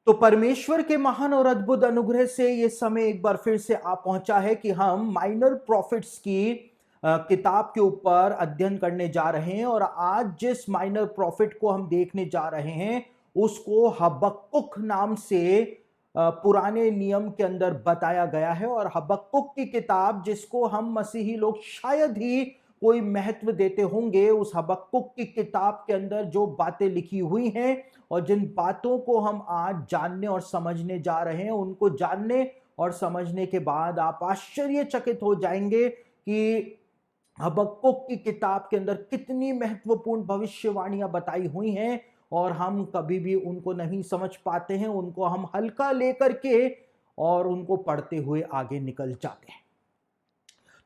तो परमेश्वर के महान और अद्भुत अनुग्रह से ये समय एक बार फिर से आ पहुंचा है कि हम माइनर प्रॉफिट्स की किताब के ऊपर अध्ययन करने जा रहे हैं। और आज जिस माइनर प्रॉफिट को हम देखने जा रहे हैं उसको हबक्कुक नाम से पुराने नियम के अंदर बताया गया है। और हबक्कुक की किताब, जिसको हम मसीही लोग शायद ही कोई महत्व देते होंगे, उस हबक्कुक की किताब के अंदर जो बातें लिखी हुई हैं और जिन बातों को हम आज जानने और समझने जा रहे हैं, उनको जानने और समझने के बाद आप आश्चर्यचकित हो जाएंगे कि हबक्कुक की किताब के अंदर कितनी महत्वपूर्ण भविष्यवाणियां बताई हुई हैं। और हम कभी भी उनको नहीं समझ पाते हैं, उनको हम हल्का लेकर के और उनको पढ़ते हुए आगे निकल जाते हैं।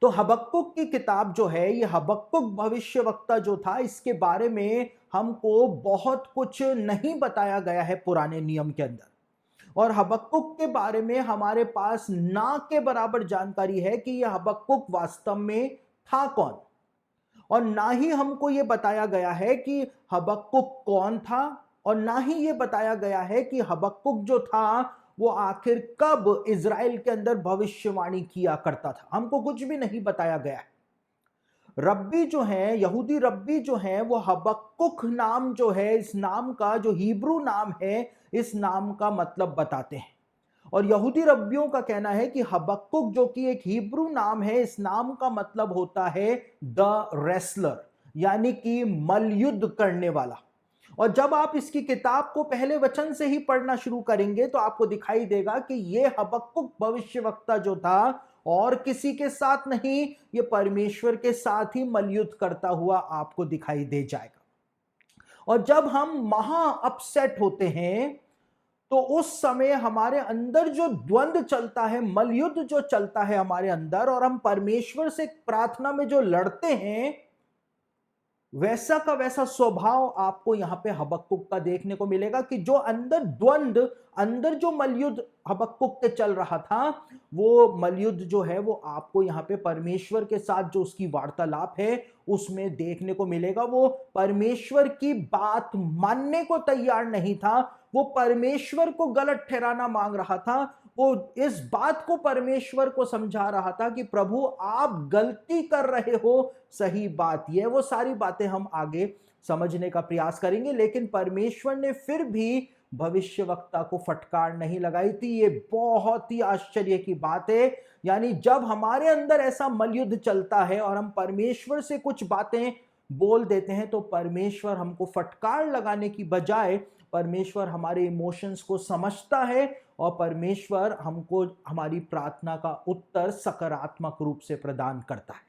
तो हबक्कुक की किताब जो है, ये हबक्कुक भविष्यवक्ता जो था, इसके बारे में हमको बहुत कुछ नहीं बताया गया है पुराने नियम के अंदर। और हबक्कुक के बारे में हमारे पास ना के बराबर जानकारी है कि यह हबक्कुक वास्तव में था कौन। और ना ही हमको यह बताया गया है कि हबक्कुक कौन था, और ना ही यह बताया गया है कि हबक्कुक जो था वो आखिर कब इज़राइल के अंदर भविष्यवाणी किया करता था। हमको कुछ भी नहीं बताया गया है। रब्बी जो है, यहूदी रब्बी जो है, वो हबक्कुक नाम जो है, इस नाम का जो हिब्रू नाम है, इस नाम का मतलब बताते हैं। और यहूदी रब्बियों का कहना है कि हबक्कुक, जो कि एक हिब्रू नाम है, इस नाम का मतलब होता है द रेसलर, यानी कि मल्लयुद्ध करने वाला। और जब आप इसकी किताब को पहले वचन से ही पढ़ना शुरू करेंगे तो आपको दिखाई देगा कि यह हबक्कुक भविष्यवक्ता जो था और किसी के साथ नहीं, ये परमेश्वर के साथ ही मल्लयुद्ध करता हुआ आपको दिखाई दे जाएगा। और जब हम महा अपसेट होते हैं तो उस समय हमारे अंदर जो द्वंद्व चलता है, मलयुद्ध जो चलता है हमारे अंदर, और हम परमेश्वर से प्रार्थना में जो लड़ते हैं, वैसा का वैसा स्वभाव आपको यहां पे हबक्कुक का देखने को मिलेगा कि जो अंदर द्वंद्व, अंदर जो मलयुद्ध हबक्कुक के चल रहा था, वो मलयुद्ध जो है वो आपको यहां पे परमेश्वर के साथ जो उसकी वार्तालाप है उसमें देखने को मिलेगा। वो परमेश्वर की बात मानने को तैयार नहीं था, वो परमेश्वर को गलत ठहराना मांग रहा था। वो इस बात को परमेश्वर को समझा रहा था कि प्रभु आप गलती कर रहे हो, सही बात यह। वो सारी बातें हम आगे समझने का प्रयास करेंगे, लेकिन परमेश्वर ने फिर भी भविष्यवक्ता को फटकार नहीं लगाई थी। ये बहुत ही आश्चर्य की बात है। यानी जब हमारे अंदर ऐसा मलयुद्ध चलता है और हम परमेश्वर से कुछ बातें बोल देते हैं, तो परमेश्वर हमको फटकार लगाने की बजाय परमेश्वर हमारे इमोशंस को समझता है और परमेश्वर हमको हमारी प्रार्थना का उत्तर सकारात्मक रूप से प्रदान करता है।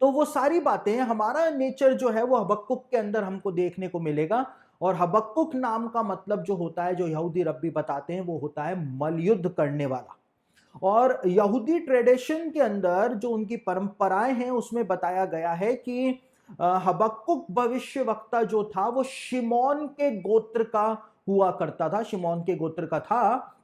तो वो सारी बातें, हमारा नेचर जो है वो हबक्कुक के अंदर हमको देखने को मिलेगा। और हबक्कुक नाम का मतलब जो होता है, जो यहूदी रब्बी बताते हैं, वो होता है मलयुद्ध करने वाला। और यहूदी ट्रेडिशन के अंदर जो उनकी परंपराएं हैं उसमें बताया गया है कि हबक्कुक भविष्यवक्ता जो था वो शिमोन के गोत्र का हुआ करता था, शिमोन के गोत्र का था।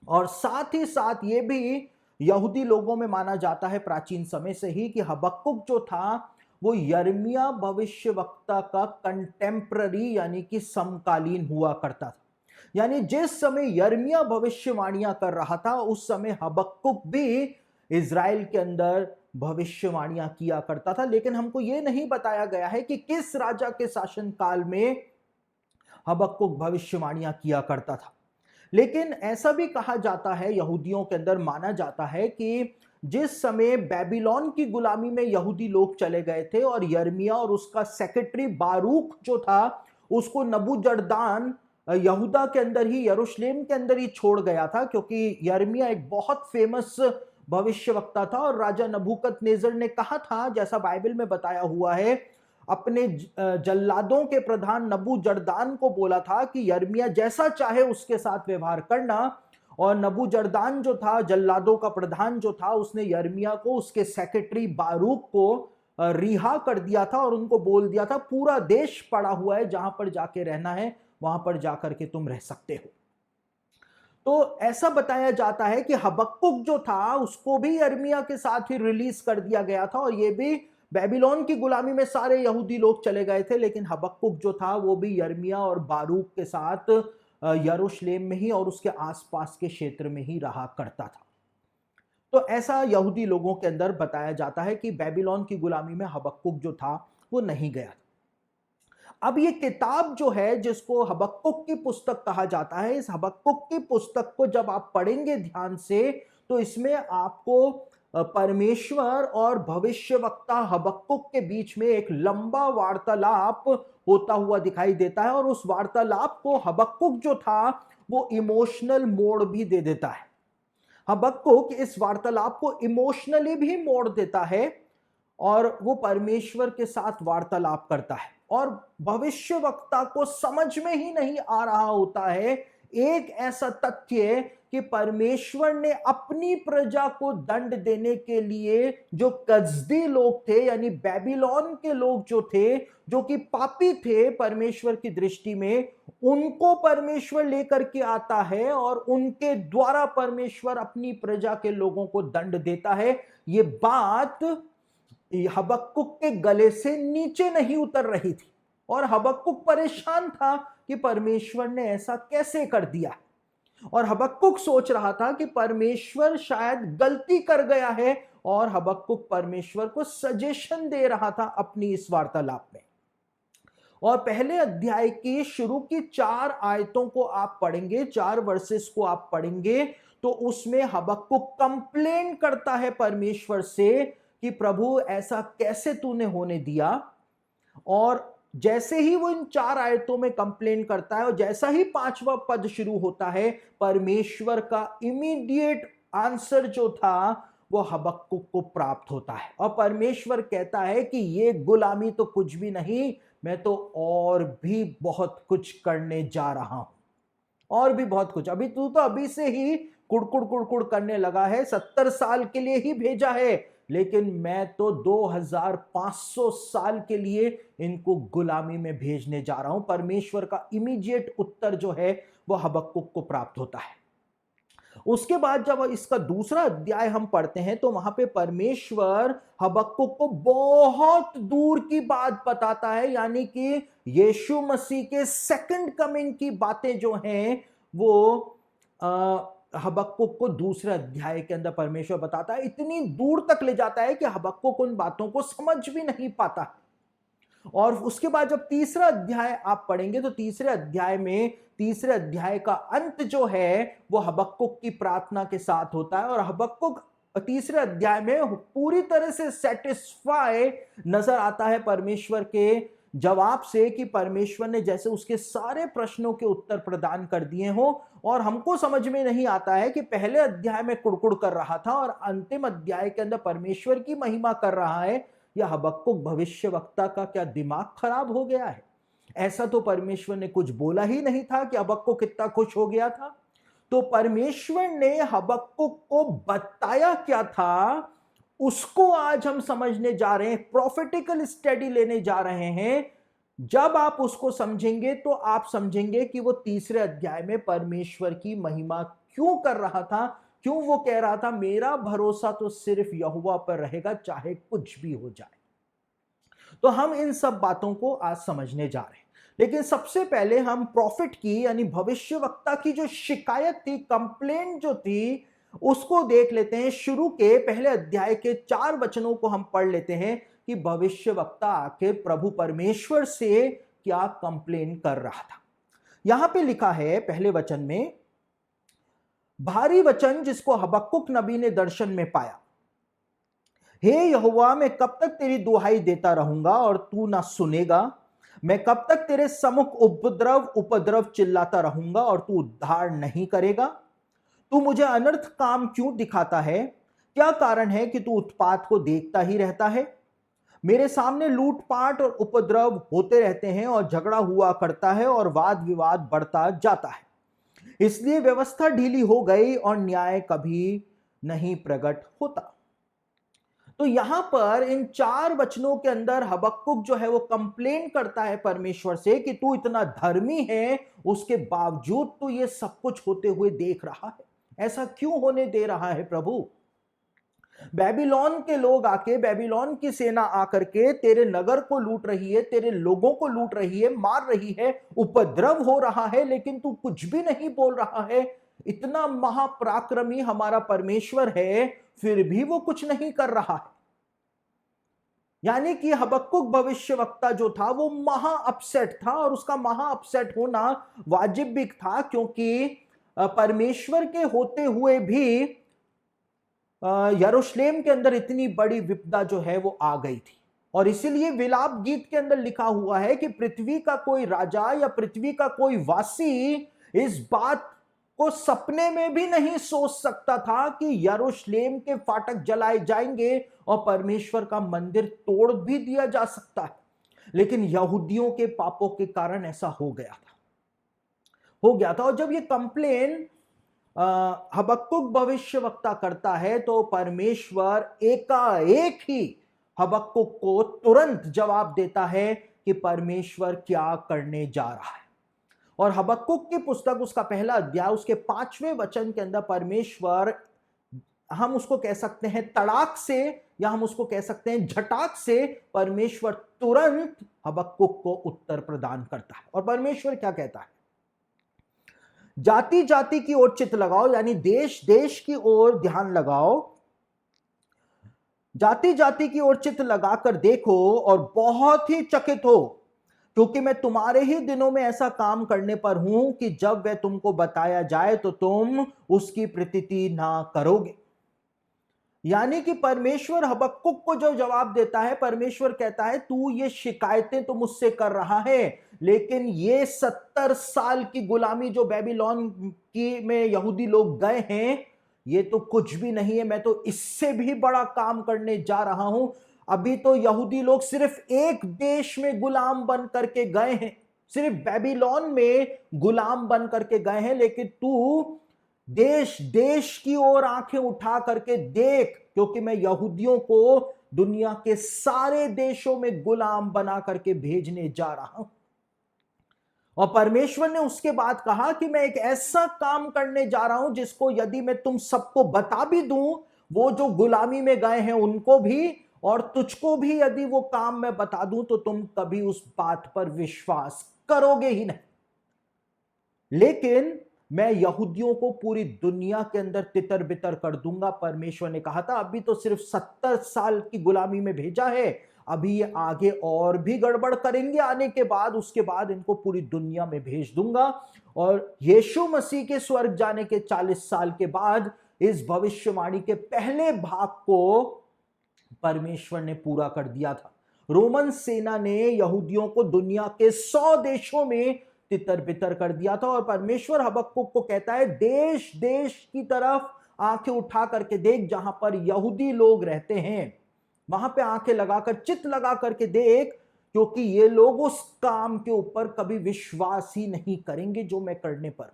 और साथ ही साथ ये भी यहूदी लोगों में माना जाता है प्राचीन समय से ही कि हबक्कुक जो था वो यिर्मयाह भविष्यवक्ता का कंटेम्पररी, यानी कि समकालीन हुआ करता था। यानी जिस समय यिर्मयाह भविष्यवाणियां कर रहा था, उस समय हबक्कुक भी इज़राइल के अंदर भविष्यवाणियां किया करता था। लेकिन हमको यह नहीं बताया गया है कि किस राजा के शासन काल में हबक्कुक भविष्यवाणियां किया करता था। लेकिन ऐसा भी कहा जाता है, यहूदियों के अंदर माना जाता है कि जिस समय बेबीलोन की गुलामी में यहूदी लोग चले गए थे और यिर्मयाह और उसका सेक्रेटरी बारूक जो था, उसको नबूजरदान यहूदा के अंदर ही, यरूशलेम के अंदर ही छोड़ गया था, क्योंकि यिर्मयाह एक बहुत फेमस भविष्यवक्ता था। और राजा नबूकदनेस्सर ने कहा था, जैसा बाइबल में बताया हुआ है, अपने जल्लादों के प्रधान नबूजरदान को बोला था कि यिर्मयाह जैसा चाहे उसके साथ व्यवहार करना। और नबूजरदान जो था, जल्लादों का प्रधान जो था, उसने यिर्मयाह को, उसके सेक्रेटरी बारूक को रिहा कर दिया था और उनको बोल दिया था, पूरा देश पड़ा हुआ है, जहां पर जाके रहना है वहां पर जाकर के तुम रह सकते हो। तो ऐसा बताया जाता है कि हबक्कुक जो था उसको भी यिर्मयाह के साथ ही रिलीज कर दिया गया था। और ये भी बेबीलोन की गुलामी में सारे यहूदी लोग चले गए थे, लेकिन हबक्कुक जो था वो भी यिर्मयाह और बारूक के साथ यरूशलेम में ही और उसके आसपास के क्षेत्र में ही रहा करता था। तो ऐसा यहूदी लोगों के अंदर बताया जाता है कि बेबीलोन की गुलामी में हबक्कुक जो था वो नहीं गया था। अब ये किताब जो है जिसको हबक्कुक की पुस्तक कहा जाता है, इस हबक्कुक की पुस्तक को जब आप पढ़ेंगे ध्यान से तो इसमें आपको परमेश्वर और भविष्यवक्ता हबक्कुक के बीच में एक लंबा वार्तालाप होता हुआ दिखाई देता है और उस वार्तालाप को हबक्कुक जो था वो इमोशनल मोड़ भी दे देता है। हबक्कुक इस वार्तालाप को इमोशनली भी मोड़ देता है और वो परमेश्वर के साथ वार्तालाप करता है और भविष्यवक्ता को समझ में ही नहीं आ रहा होता है एक ऐसा तथ्य कि परमेश्वर ने अपनी प्रजा को दंड देने के लिए जो कस्दी लोग थे यानी बेबीलोन के लोग जो थे, जो कि पापी थे परमेश्वर की दृष्टि में, उनको परमेश्वर लेकर के आता है और उनके द्वारा परमेश्वर अपनी प्रजा के लोगों को दंड देता है। ये बात हबक्कुक के गले से नीचे नहीं उतर रही थी और हबक्कुक परेशान था कि परमेश्वर ने ऐसा कैसे कर दिया। और हबक्कुक सोच रहा था कि परमेश्वर शायद गलती कर गया है और हबक्कुक परमेश्वर को सजेशन दे रहा था अपनी इस वार्तालाप में। और पहले अध्याय की शुरू की 4 आयतों को आप पढ़ेंगे, 4 वर्सेस को आप पढ़ेंगे तो उसमें हबक्कुक कंप्लेन करता है परमेश्वर से कि प्रभु ऐसा कैसे तूने होने दिया। और जैसे ही वो इन 4 आयतों में कंप्लेन करता है और जैसा ही 5वां पद शुरू होता है, परमेश्वर का इमीडिएट आंसर जो था वो हबक्कुक को प्राप्त होता है और परमेश्वर कहता है कि ये गुलामी तो कुछ भी नहीं, मैं तो और भी बहुत कुछ करने जा रहा हूं, और भी बहुत कुछ। अभी तू तो अभी से ही कुड़कुड़ कुड़कुड़ करने लगा है, 70 साल के लिए ही भेजा है, लेकिन मैं तो 2500 साल के लिए इनको गुलामी में भेजने जा रहा हूं। परमेश्वर का इमीडिएट उत्तर जो है वो हबक्कुक को प्राप्त होता है। उसके बाद जब इसका दूसरा अध्याय हम पढ़ते हैं तो वहां पे परमेश्वर हबक्कुक को बहुत दूर की बात बताता है, यानी कि यीशु मसीह के सेकंड कमिंग की बातें जो हैं वो हबक्कुक को दूसरे अध्याय के अंदर परमेश्वर बताता है। इतनी दूर तक ले जाता है कि हबक्कुक उन बातों को समझ भी नहीं पाता। और उसके बाद जब तीसरा अध्याय आप पढ़ेंगे तो तीसरे अध्याय में, तीसरे अध्याय का अंत जो है वो हबक्कुक की प्रार्थना के साथ होता है और हबक्कुक तीसरे अध्याय में पूरी तरह से सेटिस्फाई नजर आता है परमेश्वर के जवाब से कि परमेश्वर ने जैसे उसके सारे प्रश्नों के उत्तर प्रदान कर दिए हो। और हमको समझ में नहीं आता है कि पहले अध्याय में कुड़कुड़ कर रहा था और अंतिम अध्याय के अंदर परमेश्वर की महिमा कर रहा है, या हबक्कुक भविष्यवक्ता का क्या दिमाग खराब हो गया है? ऐसा तो परमेश्वर ने कुछ बोला ही नहीं था कि हबक्कुक कितना खुश हो गया था। तो परमेश्वर ने हबक्कुक को बताया क्या था उसको आज हम समझने जा रहे हैं, प्रॉफिटिकल स्टडी लेने जा रहे हैं। जब आप उसको समझेंगे तो आप समझेंगे कि वो तीसरे अध्याय में परमेश्वर की महिमा क्यों कर रहा था, क्यों वो कह रहा था मेरा भरोसा तो सिर्फ यहोवा पर रहेगा चाहे कुछ भी हो जाए। तो हम इन सब बातों को आज समझने जा रहे हैं, लेकिन सबसे पहले हम प्रॉफिट की यानी भविष्यवक्ता की जो शिकायत थी, कंप्लेंट जो थी, उसको देख लेते हैं। शुरू के पहले अध्याय के 4 वचनों को हम पढ़ लेते हैं कि भविष्यवक्ता आखिर प्रभु परमेश्वर से क्या कंप्लेन कर रहा था। यहां पे लिखा है पहले वचन में, भारी वचन जिसको हबक्कुक नबी ने दर्शन में पाया, हे यहोवा मैं कब तक तेरी दुहाई देता रहूंगा और तू ना सुनेगा? मैं कब तक तेरे सम्मुख उपद्रव उपद्रव चिल्लाता रहूंगा और तू उद्धार नहीं करेगा? तू मुझे अनर्थ काम क्यों दिखाता है? क्या कारण है कि तू उत्पात को देखता ही रहता है? मेरे सामने लूटपाट और उपद्रव होते रहते हैं और झगड़ा हुआ करता है और वाद विवाद बढ़ता जाता है, इसलिए व्यवस्था ढीली हो गई और न्याय कभी नहीं प्रकट होता। तो यहां पर इन 4 वचनों के अंदर हबक्कुक जो है वो कंप्लेन करता है परमेश्वर से कि तू इतना धर्मी है, उसके बावजूद तू ये सब कुछ होते हुए देख रहा है, ऐसा क्यों होने दे रहा है प्रभु? बेबीलोन के लोग आके, बेबीलोन की सेना आकर के तेरे नगर को लूट रही है, तेरे लोगों को लूट रही है, मार रही है, उपद्रव हो रहा है, लेकिन तू कुछ भी नहीं बोल रहा है। इतना महापराक्रमी हमारा परमेश्वर है, फिर भी वो कुछ नहीं कर रहा है। यानी कि हबक्कुक भविष्यवक्ता जो था वो महा अपसेट था, और उसका महा अपसेट होना वाजिब भी था, क्योंकि परमेश्वर के होते हुए भी यरूशलेम के अंदर इतनी बड़ी विपदा जो है वो आ गई थी। और इसीलिए विलाप गीत के अंदर लिखा हुआ है कि पृथ्वी का कोई राजा या पृथ्वी का कोई वासी इस बात को सपने में भी नहीं सोच सकता था कि यरूशलेम के फाटक जलाए जाएंगे और परमेश्वर का मंदिर तोड़ भी दिया जा सकता है। लेकिन यहूदियों के पापों के कारण ऐसा हो गया था। और जब ये कंप्लेन हबक्कुक भविष्यवक्ता करता है, तो परमेश्वर एकाएक ही हबक्कुक को तुरंत जवाब देता है कि परमेश्वर क्या करने जा रहा है। और हबक्कुक की पुस्तक, उसका पहला अध्याय, उसके 5वें वचन के अंदर परमेश्वर, हम उसको कह सकते हैं तड़ाक से, या हम उसको कह सकते हैं झटाक से, परमेश्वर तुरंत हबक्कुक को उत्तर प्रदान करता है। और परमेश्वर क्या कहता है? जाति जाति की ओर चित्त लगाओ, यानी देश देश की ओर ध्यान लगाओ, जाति जाति की ओर चित्त लगाकर देखो और बहुत ही चकित हो, क्योंकि मैं तुम्हारे ही दिनों में ऐसा काम करने पर हूं कि जब वह तुमको बताया जाए तो तुम उसकी प्रतीति ना करोगे। यानी कि परमेश्वर हबक्कुक को जो जवाब देता है, परमेश्वर कहता है तू ये शिकायतें तो मुझसे कर रहा है, लेकिन ये 70 साल की गुलामी जो बेबीलोन की में यहूदी लोग गए हैं, ये तो कुछ भी नहीं है। मैं तो इससे भी बड़ा काम करने जा रहा हूं। अभी तो यहूदी लोग सिर्फ एक देश में गुलाम बन करके गए हैं, सिर्फ बेबीलोन में गुलाम बन करके गए हैं, लेकिन तू देश देश की ओर आंखें उठा करके देख, क्योंकि मैं यहूदियों को दुनिया के सारे देशों में गुलाम बना करके भेजने जा रहा हूं। और परमेश्वर ने उसके बाद कहा कि मैं एक ऐसा काम करने जा रहा हूं जिसको यदि मैं तुम सबको बता भी दूं, वो जो गुलामी में गए हैं उनको भी, और तुझको भी यदि वो काम मैं बता दूं, तो तुम कभी उस बात पर विश्वास करोगे ही नहीं। लेकिन मैं यहूदियों को पूरी दुनिया के अंदर तितर बितर कर दूंगा। परमेश्वर ने कहा था अभी तो सिर्फ 70 साल की गुलामी में भेजा है, अभी ये आगे और भी गड़बड़ करेंगे आने के बाद, उसके बाद इनको पूरी दुनिया में भेज दूंगा। और यीशु मसीह के स्वर्ग जाने के 40 साल के बाद इस भविष्यवाणी के पहले भाग को परमेश्वर ने पूरा कर दिया था। रोमन सेना ने यहूदियों को दुनिया के 100 देशों में तितर बितर कर दिया था। और परमेश्वर हबक्कुक को कहता है देश देश की तरफ आंखें उठा करके देख, जहां पर यहूदी लोग रहते हैं वहां पे आंखें लगाकर, चित्त लगा करके देख, क्योंकि ये लोग उस काम के ऊपर कभी विश्वास ही नहीं करेंगे जो मैं करने पर।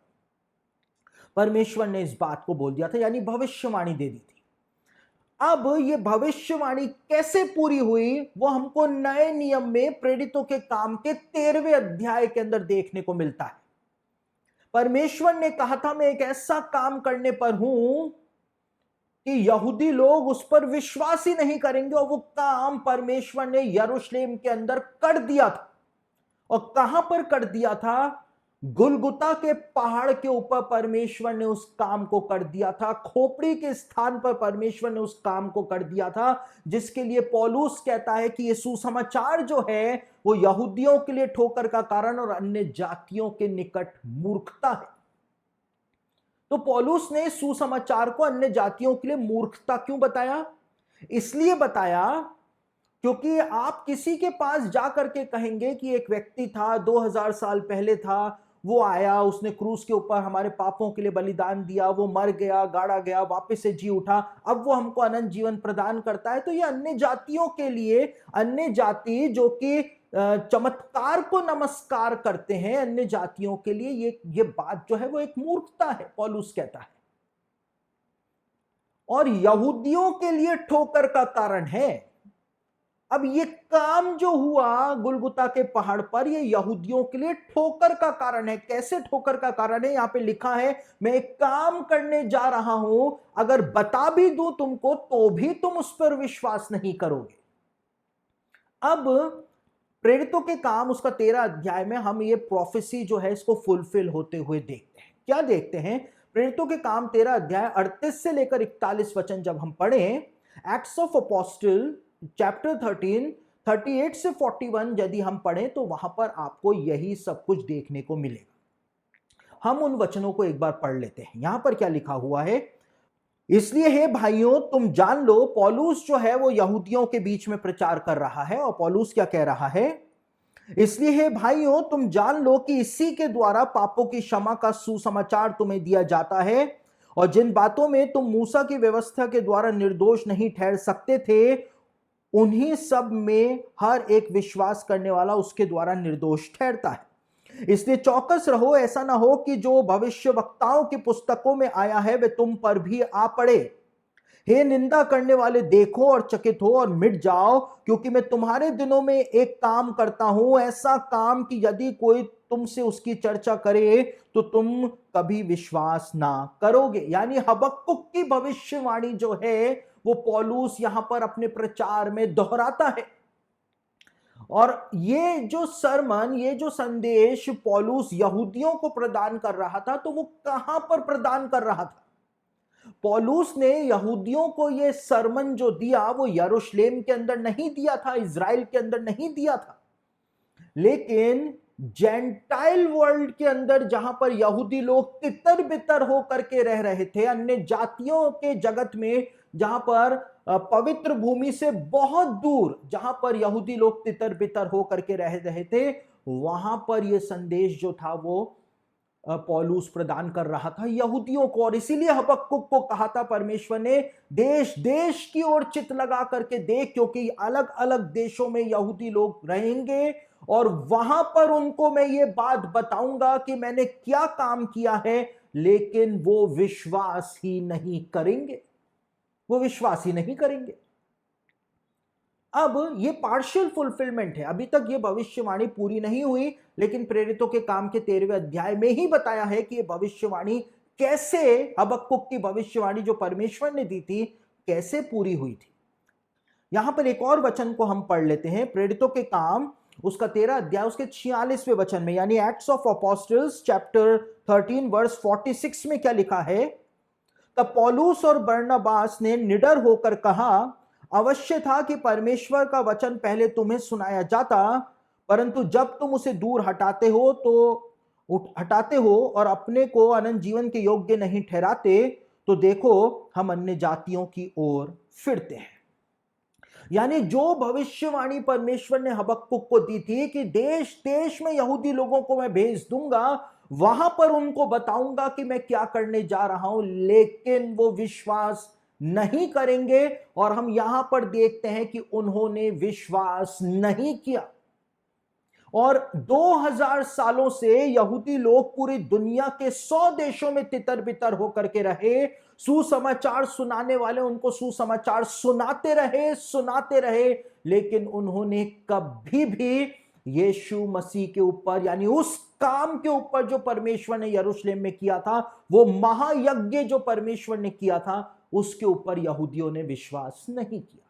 परमेश्वर ने इस बात को बोल दिया था, यानी भविष्यवाणी दे दी थी। अब ये भविष्यवाणी कैसे पूरी हुई, वो हमको नए नियम में प्रेरितों के काम के 13वें अध्याय के अंदर देखने को मिलता है। परमेश्वर ने कहा था मैं एक ऐसा काम करने पर हूं कि यहूदी लोग उस पर विश्वास ही नहीं करेंगे, और वो काम परमेश्वर ने यरूशलेम के अंदर कर दिया था। और कहां पर कर दिया था? गुलगुता के पहाड़ के ऊपर परमेश्वर ने उस काम को कर दिया था। खोपड़ी के स्थान पर परमेश्वर ने उस काम को कर दिया था, जिसके लिए पौलुस कहता है कि ये सुसमाचार जो है वो यहूदियों के लिए ठोकर का कारण और अन्य जातियों के निकट मूर्खता है। तो पौलुस ने सुसमाचार को अन्य जातियों के लिए मूर्खता क्यों बताया? इसलिए बताया क्योंकि आप किसी के पास जाकर के कहेंगे कि एक व्यक्ति था 2000 साल पहले था, वो आया, उसने क्रूस के ऊपर हमारे पापों के लिए बलिदान दिया, वो मर गया, गाड़ा गया, वापस से जी उठा, अब वो हमको अनंत जीवन प्रदान करता है। तो ये अन्य जातियों के लिए, अन्य जाति जो कि चमत्कार को नमस्कार करते हैं, अन्य जातियों के लिए ये बात जो है वो एक मूर्खता है, पौलुस कहता है। और यहूदियों के लिए ठोकर का कारण है। अब ये काम जो हुआ गुलगुता के पहाड़ पर, ये यहूदियों के लिए ठोकर का कारण है। कैसे ठोकर का कारण है? यहां पे लिखा है, मैं एक काम करने जा रहा हूं, अगर बता भी दूं तुमको तो भी तुम उस पर विश्वास नहीं करोगे। अब प्रेरितों के काम उसका 13 अध्याय में हम ये प्रोफेसी जो है इसको फुलफिल होते हुए देखते हैं। क्या देखते हैं? प्रेरितों के काम 13 अध्याय 38 से लेकर 41 वचन जब हम पढ़ें, एक्ट्स ऑफ अपोस्टल चैप्टर 13 38 से 41 यदि हम पढ़ें तो वहां पर आपको यही सब कुछ देखने को मिलेगा। हम उन वचनों को एक बार पढ़ लेते हैं। यहां पर क्या लिखा हुआ है? इसलिए हे भाइयों, तुम जान लो, पौलुस जो है वो यहूदियों के बीच में प्रचार कर रहा है। और पौलुस क्या कह रहा है? इसलिए हे भाइयों, तुम जान लो कि इसी के द्वारा पापों की क्षमा का सुसमाचार तुम्हें दिया जाता है, और जिन बातों में तुम मूसा की व्यवस्था के द्वारा निर्दोष नहीं ठहर सकते थे, उन्हीं सब में हर एक विश्वास करने वाला उसके द्वारा निर्दोष ठहरता है। इसलिए चौकस रहो, ऐसा ना हो कि जो भविष्य वक्ताओं की पुस्तकों में आया है वे तुम पर भी आ पड़े। हे निंदा करने वाले, देखो और चकित हो और मिट जाओ, क्योंकि मैं तुम्हारे दिनों में एक काम करता हूं, ऐसा काम कि यदि कोई तुमसे उसकी चर्चा करे तो तुम कभी विश्वास ना करोगे। यानी हबक्कुक की भविष्यवाणी जो है वो पौलुस यहां पर अपने प्रचार में दोहराता है। और ये जो सरमन, ये जो संदेश पौलुस यहूदियों को प्रदान कर रहा था, तो वो कहां पर प्रदान कर रहा था? पौलुस ने यहूदियों को ये सरमन जो दिया वो यरूशलेम के अंदर नहीं दिया था, इज़राइल के अंदर नहीं दिया था, लेकिन जेंटाइल वर्ल्ड के अंदर, जहां पर यहूदी लोग तितर बितर होकर के रह रहे थे, अन्य जातियों के जगत में, जहां पर पवित्र भूमि से बहुत दूर, जहां पर यहूदी लोग तितर बितर होकर के रह रहे थे, वहां पर यह संदेश जो था वो पौलुस प्रदान कर रहा था यहूदियों को। और इसीलिए हबक्कुक को कहा था परमेश्वर ने, देश देश की ओर चित लगा करके देख, क्योंकि अलग अलग देशों में यहूदी लोग रहेंगे और वहां पर उनको मैं ये बात बताऊंगा कि मैंने क्या काम किया है, लेकिन वो विश्वास ही नहीं करेंगे, वो विश्वास ही नहीं करेंगे। अब ये पार्शियल फुलफिलमेंट है, अभी तक ये भविष्यवाणी पूरी नहीं हुई, लेकिन प्रेरितों के काम के 13वें अध्याय में ही बताया है कि ये भविष्यवाणी कैसे, हबक्कुक की भविष्यवाणी जो परमेश्वर ने दी थी, कैसे पूरी हुई थी। यहां पर एक और वचन को हम पढ़ लेते हैं, प्रेरितों के काम उसका 13 अध्याय उसके 46वें वचन में, यानी Acts of Apostles chapter 13 verse 46 में क्या लिखा है? तब पौलुस और बरनबास ने निडर होकर कहा, अवश्य था कि परमेश्वर का वचन पहले तुम्हें सुनाया जाता, परंतु जब तुम उसे दूर हटाते हो और अपने को अनंत जीवन के योग्य नहीं ठहराते, तो देखो हम अन्य जातियों की ओर फिरते हैं। यानी जो भविष्यवाणी परमेश्वर ने हबक्कुक को दी थी कि देश देश में यहूदी लोगों को मैं भेज दूंगा, वहां पर उनको बताऊंगा कि मैं क्या करने जा रहा हूं, लेकिन वो विश्वास नहीं करेंगे। और हम यहां पर देखते हैं कि उन्होंने विश्वास नहीं किया। और 2000 सालों से यहूदी लोग पूरी दुनिया के 100 देशों में तितर बितर होकर के रहे, सुसमाचार सुनाने वाले उनको सुसमाचार सुनाते रहे, लेकिन उन्होंने कभी भी यीशु मसीह के ऊपर, यानी उस काम के ऊपर जो परमेश्वर ने यरूशलेम में किया था, वो महायज्ञ जो परमेश्वर ने किया था, उसके ऊपर यहूदियों ने विश्वास नहीं किया।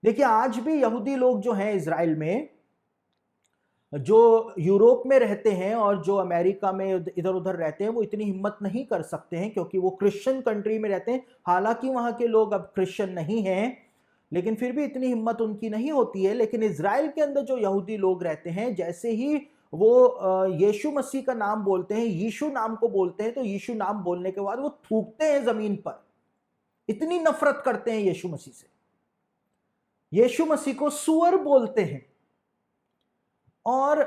देखिए, आज भी यहूदी लोग जो हैं इज़राइल में, जो यूरोप में रहते हैं और जो अमेरिका में इधर उधर रहते हैं, वो इतनी हिम्मत नहीं कर सकते हैं, क्योंकि वो क्रिश्चियन कंट्री में रहते हैं। हालांकि वहां के लोग अब क्रिश्चियन नहीं हैं, लेकिन फिर भी इतनी हिम्मत उनकी नहीं होती है। लेकिन इज़राइल के अंदर जो यहूदी लोग रहते हैं, जैसे ही वो यीशु मसीह का नाम बोलते हैं, यीशु नाम को बोलते हैं, तो यीशु नाम बोलने के बाद वो थूकते हैं जमीन पर, इतनी नफरत करते हैं यीशु मसीह से। यीशु मसीह को सुअर बोलते हैं। और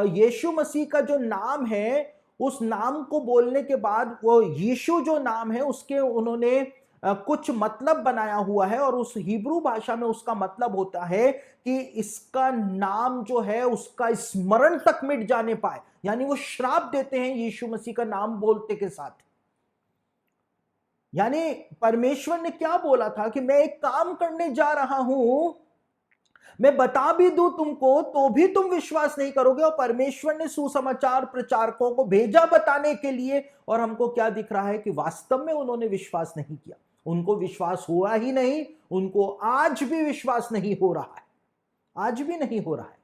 यीशु मसीह का जो नाम है, उस नाम को बोलने के बाद वो यीशु जो नाम है उसके उन्होंने कुछ मतलब बनाया हुआ है, और उस हिब्रू भाषा में उसका मतलब होता है कि इसका नाम जो है उसका स्मरण तक मिट जाने पाए। यानी वो श्राप देते हैं यीशु मसीह का नाम बोलते के साथ। यानी परमेश्वर ने क्या बोला था कि मैं एक काम करने जा रहा हूं, मैं बता भी दूं तुमको तो भी तुम विश्वास नहीं करोगे। और परमेश्वर ने सुसमाचार प्रचारकों को भेजा बताने के लिए, और हमको क्या दिख रहा है कि वास्तव में उन्होंने विश्वास नहीं किया। उनको विश्वास हुआ ही नहीं, उनको आज भी विश्वास नहीं हो रहा है, आज भी नहीं हो रहा है।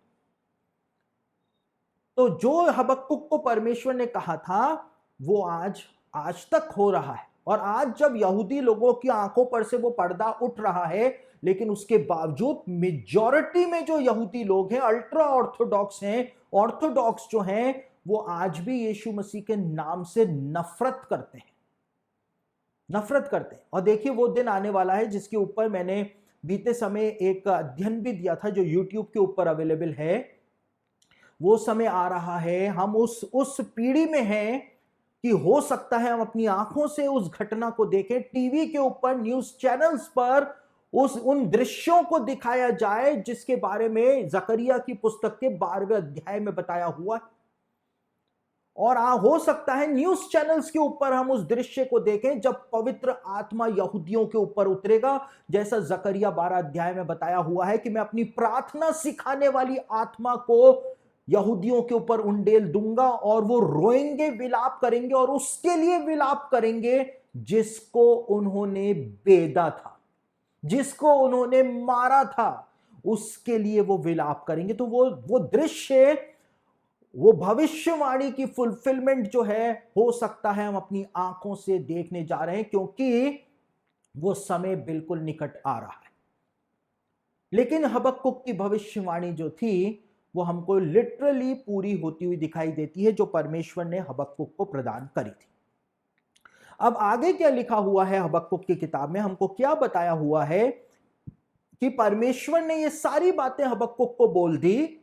तो जो हबक्कुक को परमेश्वर ने कहा था वो आज तक हो रहा है। और आज जब यहूदी लोगों की आंखों पर से वो पर्दा उठ रहा है, लेकिन उसके बावजूद मेजॉरिटी में जो यहूदी लोग हैं, अल्ट्रा ऑर्थोडॉक्स हैं, ऑर्थोडॉक्स जो हैं, वो आज भी यीशु मसीह के नाम से नफरत करते हैं, नफरत करते हैं। और देखिए वो दिन आने वाला है जिसके ऊपर मैंने बीते समय एक अध्ययन भी दिया था जो यूट्यूब के ऊपर अवेलेबल है। वो समय आ रहा है, हम उस पीढ़ी में हैं कि हो सकता है हम अपनी आंखों से उस घटना को देखें, टीवी के ऊपर, न्यूज चैनल्स पर उन दृश्यों को दिखाया जाए जिसके बारे में जकरिया की पुस्तक के 12वें अध्याय में बताया हुआ है। और हो सकता है न्यूज चैनल्स के ऊपर हम उस दृश्य को देखें जब पवित्र आत्मा यहूदियों के ऊपर उतरेगा, जैसा जकरिया 12 अध्याय में बताया हुआ है कि मैं अपनी प्रार्थना सिखाने वाली आत्मा को यहूदियों के ऊपर उंडेल दूंगा और वो रोएंगे, विलाप करेंगे, और उसके लिए विलाप करेंगे जिसको उन्होंने बेदा था, जिसको उन्होंने मारा था, उसके लिए वो विलाप करेंगे। तो वो दृश्य, वो भविष्यवाणी की फुलफिलमेंट जो है, हो सकता है हम अपनी आंखों से देखने जा रहे हैं, क्योंकि वो समय बिल्कुल निकट आ रहा है। लेकिन हबक्कुक की भविष्यवाणी जो थी वो हमको लिटरली पूरी होती हुई दिखाई देती है, जो परमेश्वर ने हबक्कुक को प्रदान करी थी। अब आगे क्या लिखा हुआ है हबक्कुक की किताब में, हमको क्या बताया हुआ है कि परमेश्वर ने ये सारी बातें हबक्कुक को बोल दी,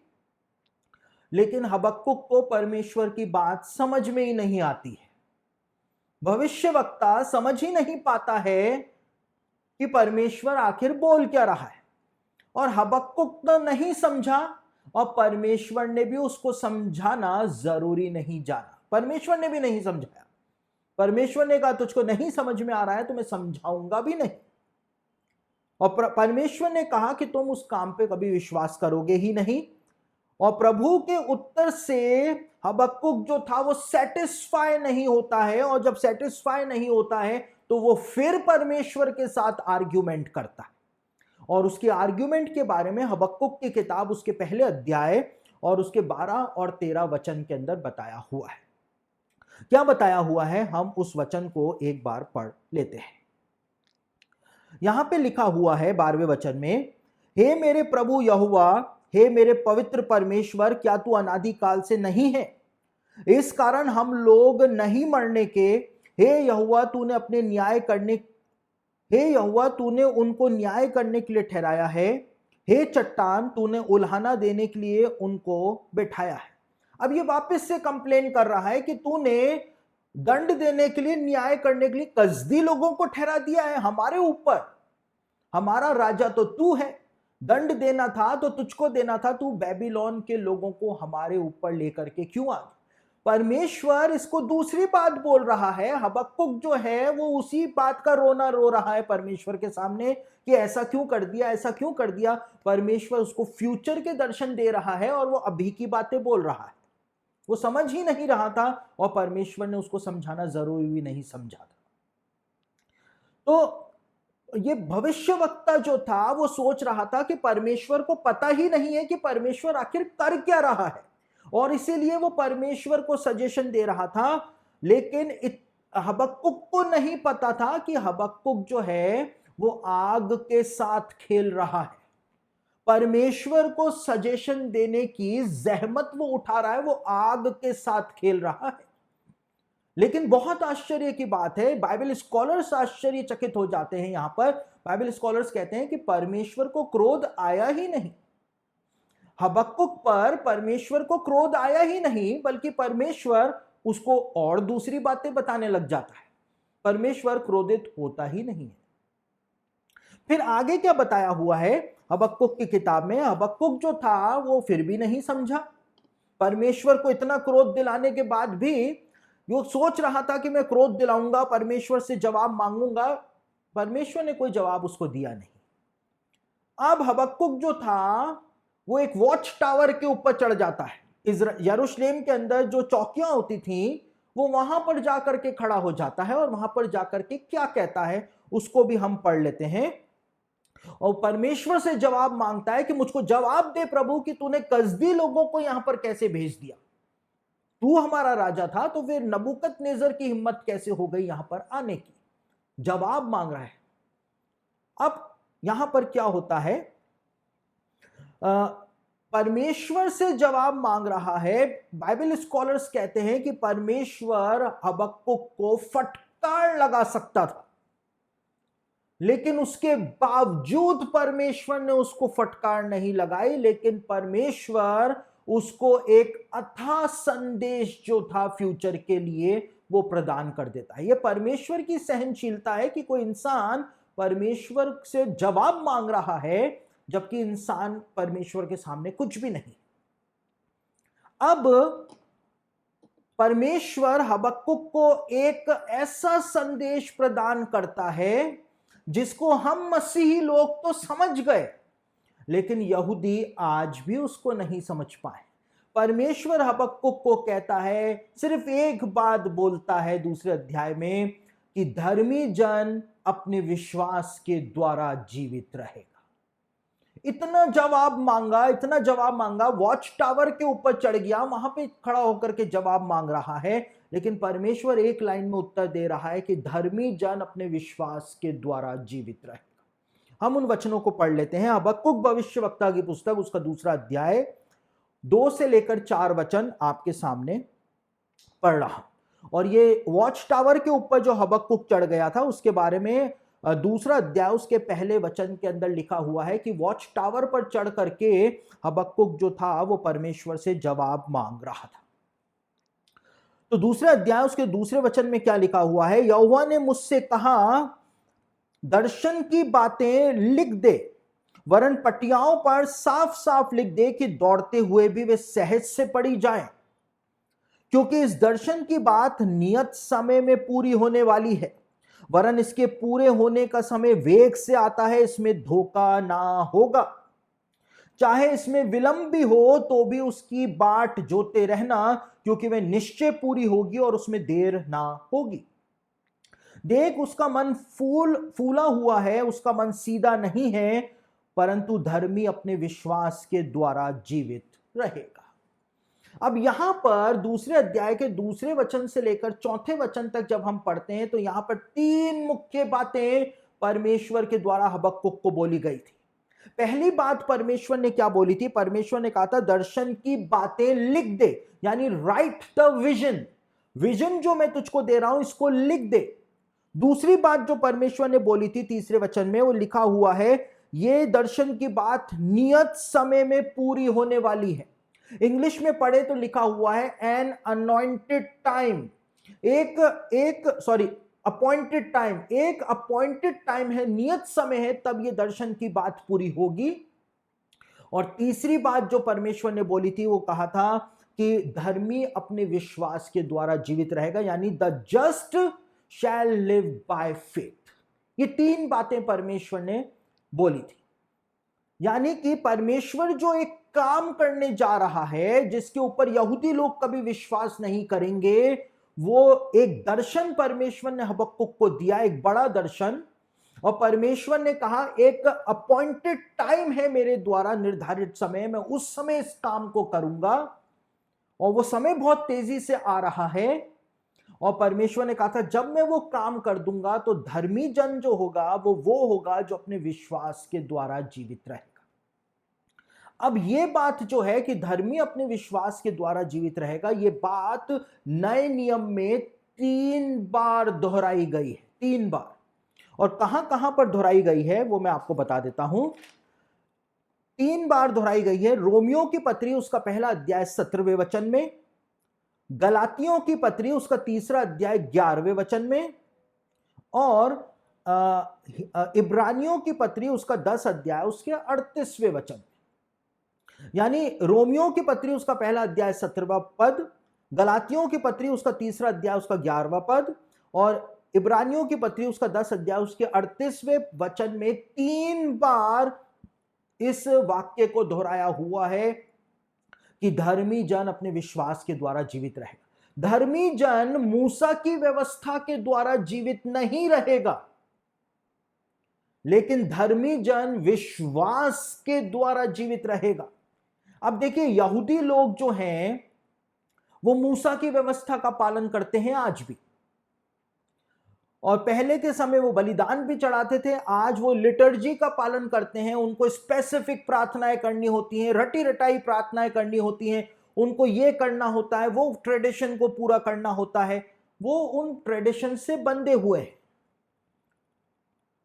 लेकिन हबक्कुक को परमेश्वर की बात समझ में ही नहीं आती है। भविष्यवक्ता समझ ही नहीं पाता है कि परमेश्वर आखिर बोल क्या रहा है। और हबक्कुक तो नहीं समझा, और परमेश्वर ने भी उसको समझाना जरूरी नहीं जाना। परमेश्वर ने भी नहीं समझाया। परमेश्वर ने कहा तुझको नहीं समझ में आ रहा है तो मैं समझाऊंगा भी नहीं। और परमेश्वर ने कहा कि तुम उस काम पे कभी विश्वास करोगे ही नहीं। और प्रभु के उत्तर से हबक्कुक जो था वो सेटिस्फाई नहीं होता है, और जब सेटिस्फाई नहीं होता है तो वो फिर परमेश्वर के साथ आर्ग्यूमेंट करता है। और उसके आर्ग्यूमेंट के बारे में हबक्कुक की किताब उसके पहले अध्याय और उसके 12 और 13 वचन के अंदर बताया हुआ है। क्या बताया हुआ है, हम उस वचन को एक बार पढ़ लेते हैं। यहां पे लिखा हुआ है 12वें वचन में, हे मेरे प्रभु यहोवा, हे मेरे पवित्र परमेश्वर, क्या तू अनादि काल से नहीं है? इस कारण हम लोग नहीं मरने के। हे यहोवा, तूने अपने न्याय करने, हे यहोवा तूने उनको न्याय करने के लिए ठहराया है। हे चट्टान, तूने उल्हाना देने के लिए उनको बैठाया है। अब ये वापस से कंप्लेन कर रहा है कि तूने दंड देने के लिए, न्याय करने के लिए कसदी लोगों को ठहरा दिया है हमारे ऊपर। हमारा राजा तो तू है, दंड देना था तो तुझको देना था, तू बेबीलोन के लोगों को हमारे ऊपर लेकर के क्यों आ गया? परमेश्वर इसको दूसरी बात बोल रहा है। हबक्कुक जो है वो उसी बात का रोना रो रहा है परमेश्वर के सामने कि ऐसा क्यों कर दिया, ऐसा क्यों कर दिया। परमेश्वर उसको फ्यूचर के दर्शन दे रहा है और वो अभी की बातें बोल रहा है। वो समझ ही नहीं रहा था और परमेश्वर ने उसको समझाना जरूरी भी नहीं समझा था। तो ये भविष्यवक्ता जो था वो सोच रहा था कि परमेश्वर को पता ही नहीं है कि परमेश्वर आखिर कर क्या रहा है, और इसीलिए वो परमेश्वर को सजेशन दे रहा था। लेकिन हबक्कुक को नहीं पता था कि हबक्कुक जो है वो आग के साथ खेल रहा है। परमेश्वर को सजेशन देने की जहमत वो उठा रहा है, वो आग के साथ खेल रहा है। लेकिन बहुत आश्चर्य की बात है, बाइबल स्कॉलर्स आश्चर्यचकित हो जाते हैं। यहां पर बाइबल स्कॉलर्स कहते हैं कि परमेश्वर को क्रोध आया ही नहीं। हबक्कुक पर परमेश्वर को क्रोध आया ही नहीं, बल्कि परमेश्वर उसको और दूसरी बातें बताने लग जाता है। परमेश्वर क्रोधित होता ही नहीं है। फिर आगे क्या बताया हुआ है हबक्कुक की किताब में, हबक्कुक जो था वो फिर भी नहीं समझा। परमेश्वर को इतना क्रोध दिलाने के बाद भी वो सोच रहा था कि मैं क्रोध दिलाऊंगा, परमेश्वर से जवाब मांगूंगा, परमेश्वर ने कोई जवाब उसको दिया नहीं। अब हबक्कुक जो था वो एक वॉच टावर के ऊपर चढ़ जाता है। यरूशलेम के अंदर जो चौकियां होती थी वो वहां पर जाकर के खड़ा हो जाता है और वहां पर जाकर के क्या कहता है उसको भी हम पढ़ लेते हैं। और परमेश्वर से जवाब मांगता है कि मुझको जवाब दे प्रभु कि तूने कसदी लोगों को यहां पर कैसे भेज दिया। तू हमारा राजा था तो फिर नबूकदनेस्सर की हिम्मत कैसे हो गई यहां पर आने की। जवाब मांग रहा है। अब यहां पर क्या होता है, परमेश्वर से जवाब मांग रहा है। बाइबल स्कॉलर्स कहते हैं कि परमेश्वर हबक्कुक को फटकार लगा सकता था, लेकिन उसके बावजूद परमेश्वर ने उसको फटकार नहीं लगाई, लेकिन परमेश्वर उसको एक अथाह संदेश जो था फ्यूचर के लिए वो प्रदान कर देता है। यह परमेश्वर की सहनशीलता है कि कोई इंसान परमेश्वर से जवाब मांग रहा है जबकि इंसान परमेश्वर के सामने कुछ भी नहीं। अब परमेश्वर हबक्कुक को एक ऐसा संदेश प्रदान करता है जिसको हम मसीही लोग तो समझ गए, लेकिन यहूदी आज भी उसको नहीं समझ पाए। परमेश्वर हबक्कुक को कहता है, सिर्फ एक बात बोलता है दूसरे अध्याय में कि धर्मी जन अपने विश्वास के द्वारा जीवित रहेगा। इतना जवाब मांगा, वॉच टावर के ऊपर चढ़ गया, वहां पे खड़ा होकर के जवाब मांग रहा है, लेकिन परमेश्वर एक लाइन में उत्तर दे रहा है कि धर्मी जन अपने विश्वास के द्वारा जीवित रहेगा। हम उन वचनों को पढ़ लेते हैं। हबक्कुक भविष्यवक्ता की पुस्तक उसका 2 अध्याय 2 से लेकर 4 वचन आपके सामने पढ़ रहा। और ये वॉच टावर के ऊपर जो हबक्कुक चढ़ गया था उसके बारे में 2 अध्याय उसके पहले वचन के अंदर लिखा हुआ है कि वॉच टावर पर चढ़ करके हबक्कुक जो था वो परमेश्वर से जवाब मांग रहा था। तो 2 अध्याय उसके 2 वचन में क्या लिखा हुआ है, यहोवा ने मुझसे कहा दर्शन की बातें लिख दे, वरन पटियाओं पर साफ साफ लिख दे कि दौड़ते हुए भी वे सहज से पढ़ी जाएं, क्योंकि इस दर्शन की बात नियत समय में पूरी होने वाली है, वरन इसके पूरे होने का समय वेग से आता है, इसमें धोखा ना होगा। चाहे इसमें विलंब भी हो तो भी उसकी बाट जोते रहना, क्योंकि वह निश्चय पूरी होगी और उसमें देर ना होगी। देख उसका मन फूला हुआ है, उसका मन सीधा नहीं है, परंतु धर्मी अपने विश्वास के द्वारा जीवित रहेगा। अब यहां पर 2 अध्याय के 2 वचन से लेकर 4 वचन तक जब हम पढ़ते हैं तो यहां पर 3 मुख्य बातें परमेश्वर के द्वारा हबक्कुक को बोली गई थी। पहली बात परमेश्वर ने क्या बोली थी, परमेश्वर ने कहा था दर्शन की बातें लिख दे, यानी राइट द विजन, विजन जो मैं तुझको दे रहा हूं इसको लिख दे। दूसरी बात जो परमेश्वर ने बोली थी 3 वचन में वो लिखा हुआ है, ये दर्शन की बात नियत समय में पूरी होने वाली है। इंग्लिश में पढ़े तो लिखा हुआ है an anointed time, appointed time, एक अपॉइंटेड टाइम है, नियत समय है, तब ये दर्शन की बात पूरी होगी। और तीसरी बात जो परमेश्वर ने बोली थी वो कहा था कि धर्मी अपने विश्वास के द्वारा जीवित रहेगा, यानी the just shall live by faith. ये 3 बातें परमेश्वर ने बोली थी, यानी कि परमेश्वर जो एक काम करने जा रहा है जिसके ऊपर यहूदी लोग कभी विश्वास नहीं करेंगे, वो एक दर्शन परमेश्वर ने हबक्कुक को दिया, एक बड़ा दर्शन। और परमेश्वर ने कहा एक अपॉइंटेड टाइम है मेरे द्वारा निर्धारित समय, मैं उस समय इस काम को करूंगा, और वो समय बहुत तेजी से आ रहा है। और परमेश्वर ने कहा था जब मैं वो काम कर दूंगा तो धर्मी जन जो होगा वो होगा जो अपने विश्वास के द्वारा जीवित रहेगा। अब ये बात जो है कि धर्मी अपने विश्वास के द्वारा जीवित रहेगा, ये बात नए नियम में 3 बार दोहराई गई है, 3 बार। और कहां कहां पर दोहराई गई है वो मैं आपको बता देता हूं। 3 बार दोहराई गई है। रोमियो की पत्री उसका 1 अध्याय 17वें वचन में, गलातियों की पत्री उसका 3 अध्याय 11वें वचन में, और इब्रानियों की पत्री उसका 10 अध्याय उसके 38वें वचन। यानी रोमियो की पत्री उसका 1 अध्याय 17वां पद, गलातियों की पत्री उसका 3 अध्याय उसका 11वां पद, और इब्रानियों की पत्री उसका 10 अध्याय उसके 38वें वचन में 3 बार इस वाक्य को दोहराया हुआ है कि धर्मी जन अपने विश्वास के द्वारा जीवित रहेगा। धर्मी जन मूसा की व्यवस्था के द्वारा जीवित नहीं रहेगा, लेकिन धर्मी जन विश्वास के द्वारा जीवित रहेगा। अब देखिए, यहूदी लोग जो हैं वो मूसा की व्यवस्था का पालन करते हैं आज भी, और पहले के समय वो बलिदान भी चढ़ाते थे। आज वो लिटर्जी का पालन करते हैं, उनको स्पेसिफिक प्रार्थनाएं करनी होती हैं, रटी रटाई प्रार्थनाएं करनी होती हैं, उनको ये करना होता है, वो ट्रेडिशन को पूरा करना होता है, वो उन ट्रेडिशन से बंधे हुए हैं।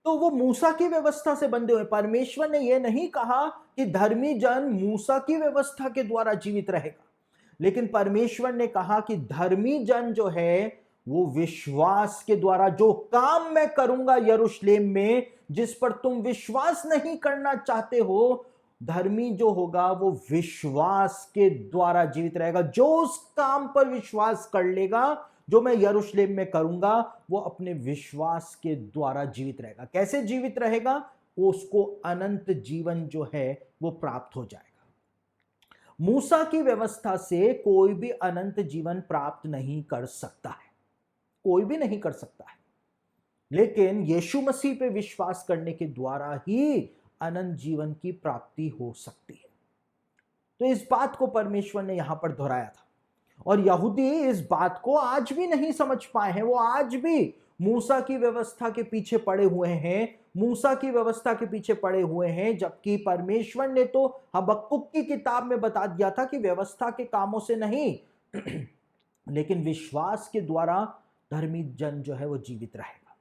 तो वो मूसा की व्यवस्था से बंधे हुए। परमेश्वर ने यह नहीं कहा कि धर्मी जन मूसा की व्यवस्था के द्वारा जीवित रहेगा, लेकिन परमेश्वर ने कहा कि धर्मी जन जो है वो विश्वास के द्वारा, जो काम मैं करूंगा यरूशलेम में जिस पर तुम विश्वास नहीं करना चाहते हो, धर्मी जो होगा वो विश्वास के द्वारा जीवित रहेगा। जो उस काम पर विश्वास कर लेगा जो मैं यरूशलेम में करूंगा, वो अपने विश्वास के द्वारा जीवित रहेगा। कैसे जीवित रहेगा? वो उसको अनंत जीवन जो है वो प्राप्त हो जाएगा। मूसा की व्यवस्था से कोई भी अनंत जीवन प्राप्त नहीं कर सकता है, कोई भी नहीं कर सकता है, लेकिन यीशु मसीह पे विश्वास करने के द्वारा ही अनंत जीवन की प्राप्ति हो सकती है। तो इस बात को परमेश्वर ने यहां पर दोहराया था, और यहूदी इस बात को आज भी नहीं समझ पाए हैं। वो आज भी मूसा की व्यवस्था के पीछे पड़े हुए हैं, मूसा की व्यवस्था के पीछे पड़े हुए हैं, जबकि परमेश्वर ने तो हबक्कुक की किताब में बता दिया था कि व्यवस्था के कामों से नहीं लेकिन विश्वास के द्वारा धर्मी जन जो है वो जीवित रहेगा।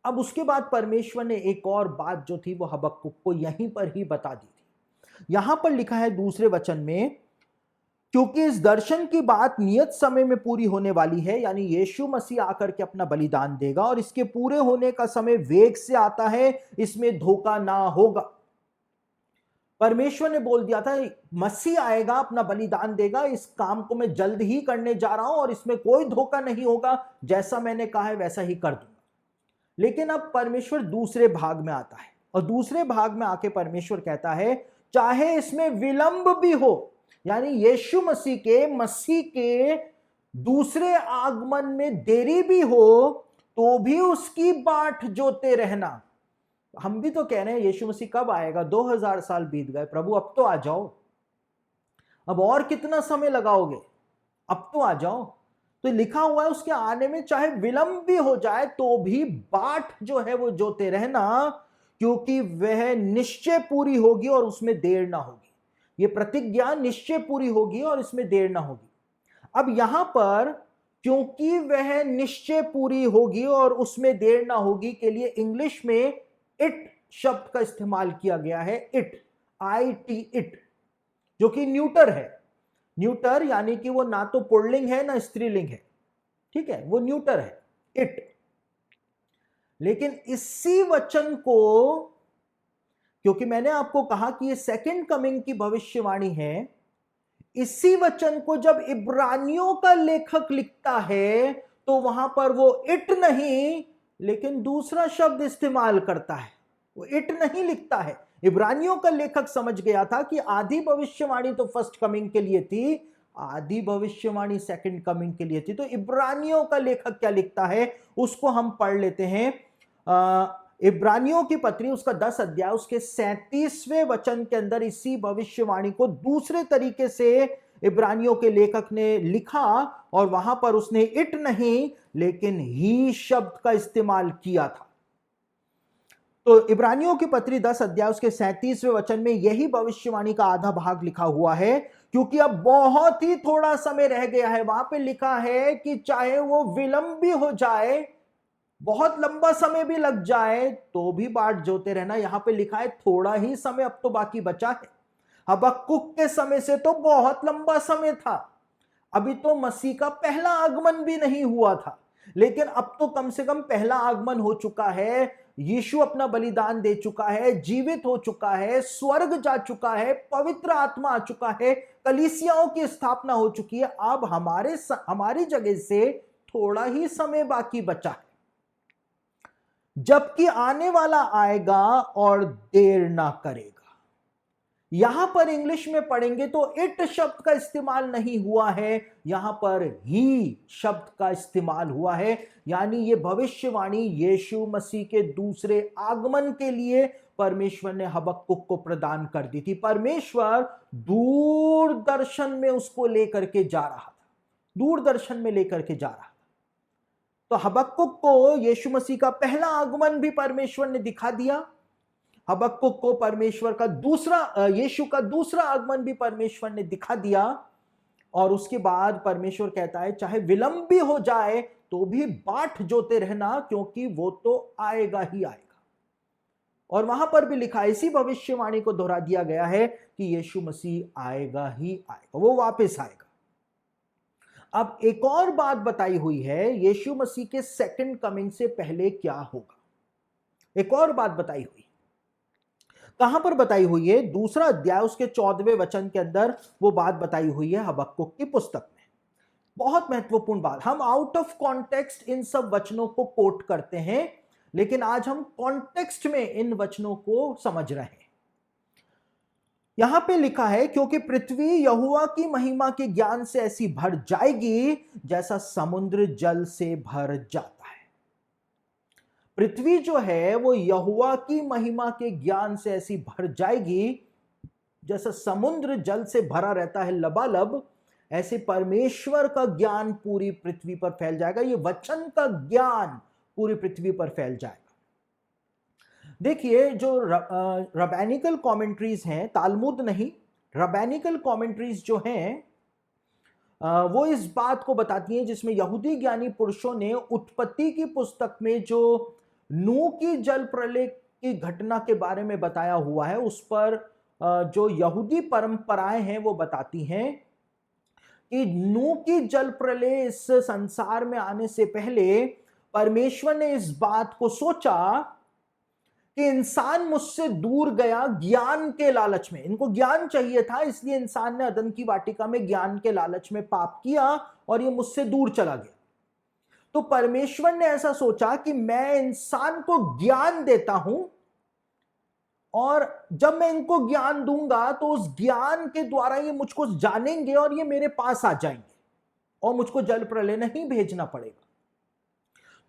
अब उसके बाद परमेश्वर ने एक और बात जो थी वो हबक्कुक को यहीं पर ही बता दी थी। यहां पर लिखा है दूसरे वचन में, क्योंकि इस दर्शन की बात नियत समय में पूरी होने वाली है, यानी यीशु मसीह आकर के अपना बलिदान देगा, और इसके पूरे होने का समय वेग से आता है, इसमें धोखा ना होगा। परमेश्वर ने बोल दिया था मसीह आएगा, अपना बलिदान देगा, इस काम को मैं जल्द ही करने जा रहा हूं और इसमें कोई धोखा नहीं होगा, जैसा मैंने कहा है वैसा ही कर दूंगा। लेकिन अब परमेश्वर दूसरे भाग में आता है, और दूसरे भाग में आके परमेश्वर कहता है चाहे इसमें विलंब भी हो, यानी यीशु मसीह के दूसरे आगमन में देरी भी हो, तो भी उसकी बाट जोते रहना। हम भी तो कह रहे हैं यीशु मसीह कब आएगा? 2000 साल बीत गए, प्रभु अब तो आ जाओ, अब और कितना समय लगाओगे, अब तो आ जाओ। तो लिखा हुआ है उसके आने में चाहे विलंब भी हो जाए तो भी बाट जो है वो जोते रहना, क्योंकि वह निश्चय पूरी होगी और उसमें देर ना होगी। ये प्रतिज्ञा निश्चय पूरी होगी और इसमें देर ना होगी। अब यहां पर क्योंकि वह निश्चय पूरी होगी और उसमें देर ना होगी के लिए इंग्लिश में इट शब्द का इस्तेमाल किया गया है। इट, IT, जो कि न्यूटर है। न्यूटर यानी कि वो ना तो पुल्लिंग है ना स्त्रीलिंग है, ठीक है, वो न्यूटर है, इट। लेकिन इसी वचन को, क्योंकि मैंने आपको कहा कि ये सेकंड कमिंग की भविष्यवाणी है, इसी वचन को जब इब्रानियों का लेखक लिखता है तो वहां पर वो इट नहीं लेकिन दूसरा शब्द इस्तेमाल करता है, वो इट नहीं लिखता है। इब्रानियों का लेखक समझ गया था कि आधी भविष्यवाणी तो फर्स्ट कमिंग के लिए थी, आधी भविष्यवाणी सेकंड कमिंग के लिए थी। तो इब्रानियों का लेखक क्या लिखता है उसको हम पढ़ लेते हैं। इब्रानियों की पत्री उसका 10 अध्याय उसके 37वें वचन के अंदर इसी भविष्यवाणी को दूसरे तरीके से इब्रानियों के लेखक ने लिखा, और वहां पर उसने इट नहीं लेकिन ही शब्द का इस्तेमाल किया था। तो इब्रानियों की पत्री 10 अध्याय उसके 37वें वचन में यही भविष्यवाणी का आधा भाग लिखा हुआ है, क्योंकि अब बहुत ही थोड़ा समय रह गया है। वहां पे लिखा है कि चाहे वो विलंब भी हो जाए, बहुत लंबा समय भी लग जाए, तो भी बाट जोते रहना। यहां पे लिखा है थोड़ा ही समय अब तो बाकी बचा है। हबक्कुक के समय से तो बहुत लंबा समय था, अभी तो मसीह का पहला आगमन भी नहीं हुआ था, लेकिन अब तो कम से कम पहला आगमन हो चुका है। यीशु अपना बलिदान दे चुका है, जीवित हो चुका है, स्वर्ग जा चुका है, पवित्र आत्मा आ चुका है, कलीसियाओं की स्थापना हो चुकी है, अब हमारी जगह से थोड़ा ही समय बाकी बचा है, जबकि आने वाला आएगा और देर ना करेगा। यहां पर इंग्लिश में पढ़ेंगे तो इट शब्द का इस्तेमाल नहीं हुआ है, यहां पर ही शब्द का इस्तेमाल हुआ है। यानी ये भविष्यवाणी यीशु मसीह के दूसरे आगमन के लिए परमेश्वर ने हबक्कुक को प्रदान कर दी थी। परमेश्वर दूरदर्शन में उसको लेकर के जा रहा था, दूरदर्शन में लेकर के जा रहा था। तो हबक्कुक को यीशु मसीह का पहला आगमन भी परमेश्वर ने दिखा दिया, हबक्कुक को परमेश्वर का यीशु का दूसरा आगमन भी परमेश्वर ने दिखा दिया। और उसके बाद परमेश्वर कहता है चाहे विलंब भी हो जाए तो भी बाट जोते रहना, क्योंकि वो तो आएगा ही आएगा। और वहां पर भी लिखा, इसी भविष्यवाणी को दोहरा दिया गया है कि यीशु मसीह आएगा ही आएगा, वो वापस आएगा। अब एक और बात बताई हुई है, यीशु मसीह के सेकंड कमिंग से पहले क्या होगा। एक और बात बताई हुई, कहां पर बताई हुई है? दूसरा अध्याय उसके 14वें वचन के अंदर वो बात बताई हुई है हबक्कुक की पुस्तक में। बहुत महत्वपूर्ण बात, हम आउट ऑफ कॉन्टेक्स्ट इन सब वचनों को कोट करते हैं, लेकिन आज हम कॉन्टेक्स्ट में इन वचनों को समझ रहे हैं। यहां पे लिखा है, क्योंकि पृथ्वी यहोवा की महिमा के ज्ञान से ऐसी भर जाएगी जैसा समुद्र जल से भर जाता है। पृथ्वी जो है वो यहोवा की महिमा के ज्ञान से ऐसी भर जाएगी जैसा समुद्र जल से भरा रहता है लबालब, ऐसे परमेश्वर का ज्ञान पूरी पृथ्वी पर फैल जाएगा। ये वचन का ज्ञान पूरी पृथ्वी पर फैल जाएगा। देखिए, जो रबैनिकल कमेंट्रीज हैं, तालमुद नहीं, रबैनिकल कमेंट्रीज जो हैं वो इस बात को बताती हैं, जिसमें यहूदी ज्ञानी पुरुषों ने उत्पत्ति की पुस्तक में जो नूह की जल प्रलय की घटना के बारे में बताया हुआ है, उस पर जो यहूदी परंपराएं हैं वो बताती हैं कि नूह की जल प्रलय इस संसार में आने से पहले परमेश्वर ने इस बात को सोचा कि इंसान मुझसे दूर गया ज्ञान के लालच में। इनको ज्ञान चाहिए था, इसलिए इंसान ने अदन की वाटिका में ज्ञान के लालच में पाप किया और ये मुझसे दूर चला गया। तो परमेश्वर ने ऐसा सोचा कि मैं इंसान को ज्ञान देता हूं, और जब मैं इनको ज्ञान दूंगा तो उस ज्ञान के द्वारा ये मुझको जानेंगे और ये मेरे पास आ जाएंगे और मुझको जल प्रलय नहीं भेजना पड़ेगा।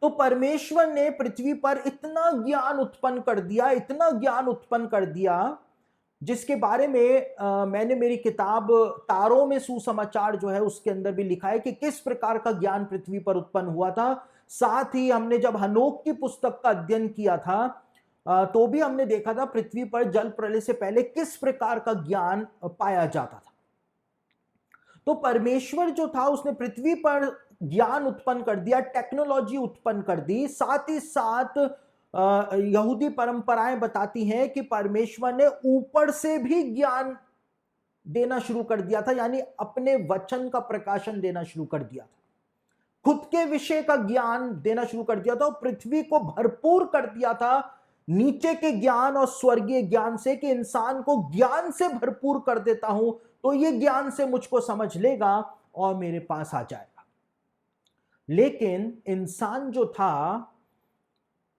तो परमेश्वर ने पृथ्वी पर इतना ज्ञान उत्पन्न कर दिया, इतना ज्ञान उत्पन्न कर दिया, जिसके बारे में मैंने मेरी किताब तारों में सुसमाचार जो है उसके अंदर भी लिखा है कि किस प्रकार का ज्ञान पृथ्वी पर उत्पन्न हुआ था। साथ ही हमने जब हनोक की पुस्तक का अध्ययन किया था तो भी हमने देखा था पृथ्वी पर जल प्रलय से पहले किस प्रकार का ज्ञान पाया जाता था। तो परमेश्वर जो था उसने पृथ्वी पर ज्ञान उत्पन्न कर दिया, टेक्नोलॉजी उत्पन्न कर दी। साथ ही साथ यहूदी परंपराएं बताती हैं कि परमेश्वर ने ऊपर से भी ज्ञान देना शुरू कर दिया था, यानी अपने वचन का प्रकाशन देना शुरू कर दिया था, खुद के विषय का ज्ञान देना शुरू कर दिया था और पृथ्वी को भरपूर कर दिया था नीचे के ज्ञान और स्वर्गीय ज्ञान से, कि इंसान को ज्ञान से भरपूर कर देता हूं तो ये ज्ञान से मुझको समझ लेगा और मेरे पास आ जाएगा। लेकिन इंसान जो था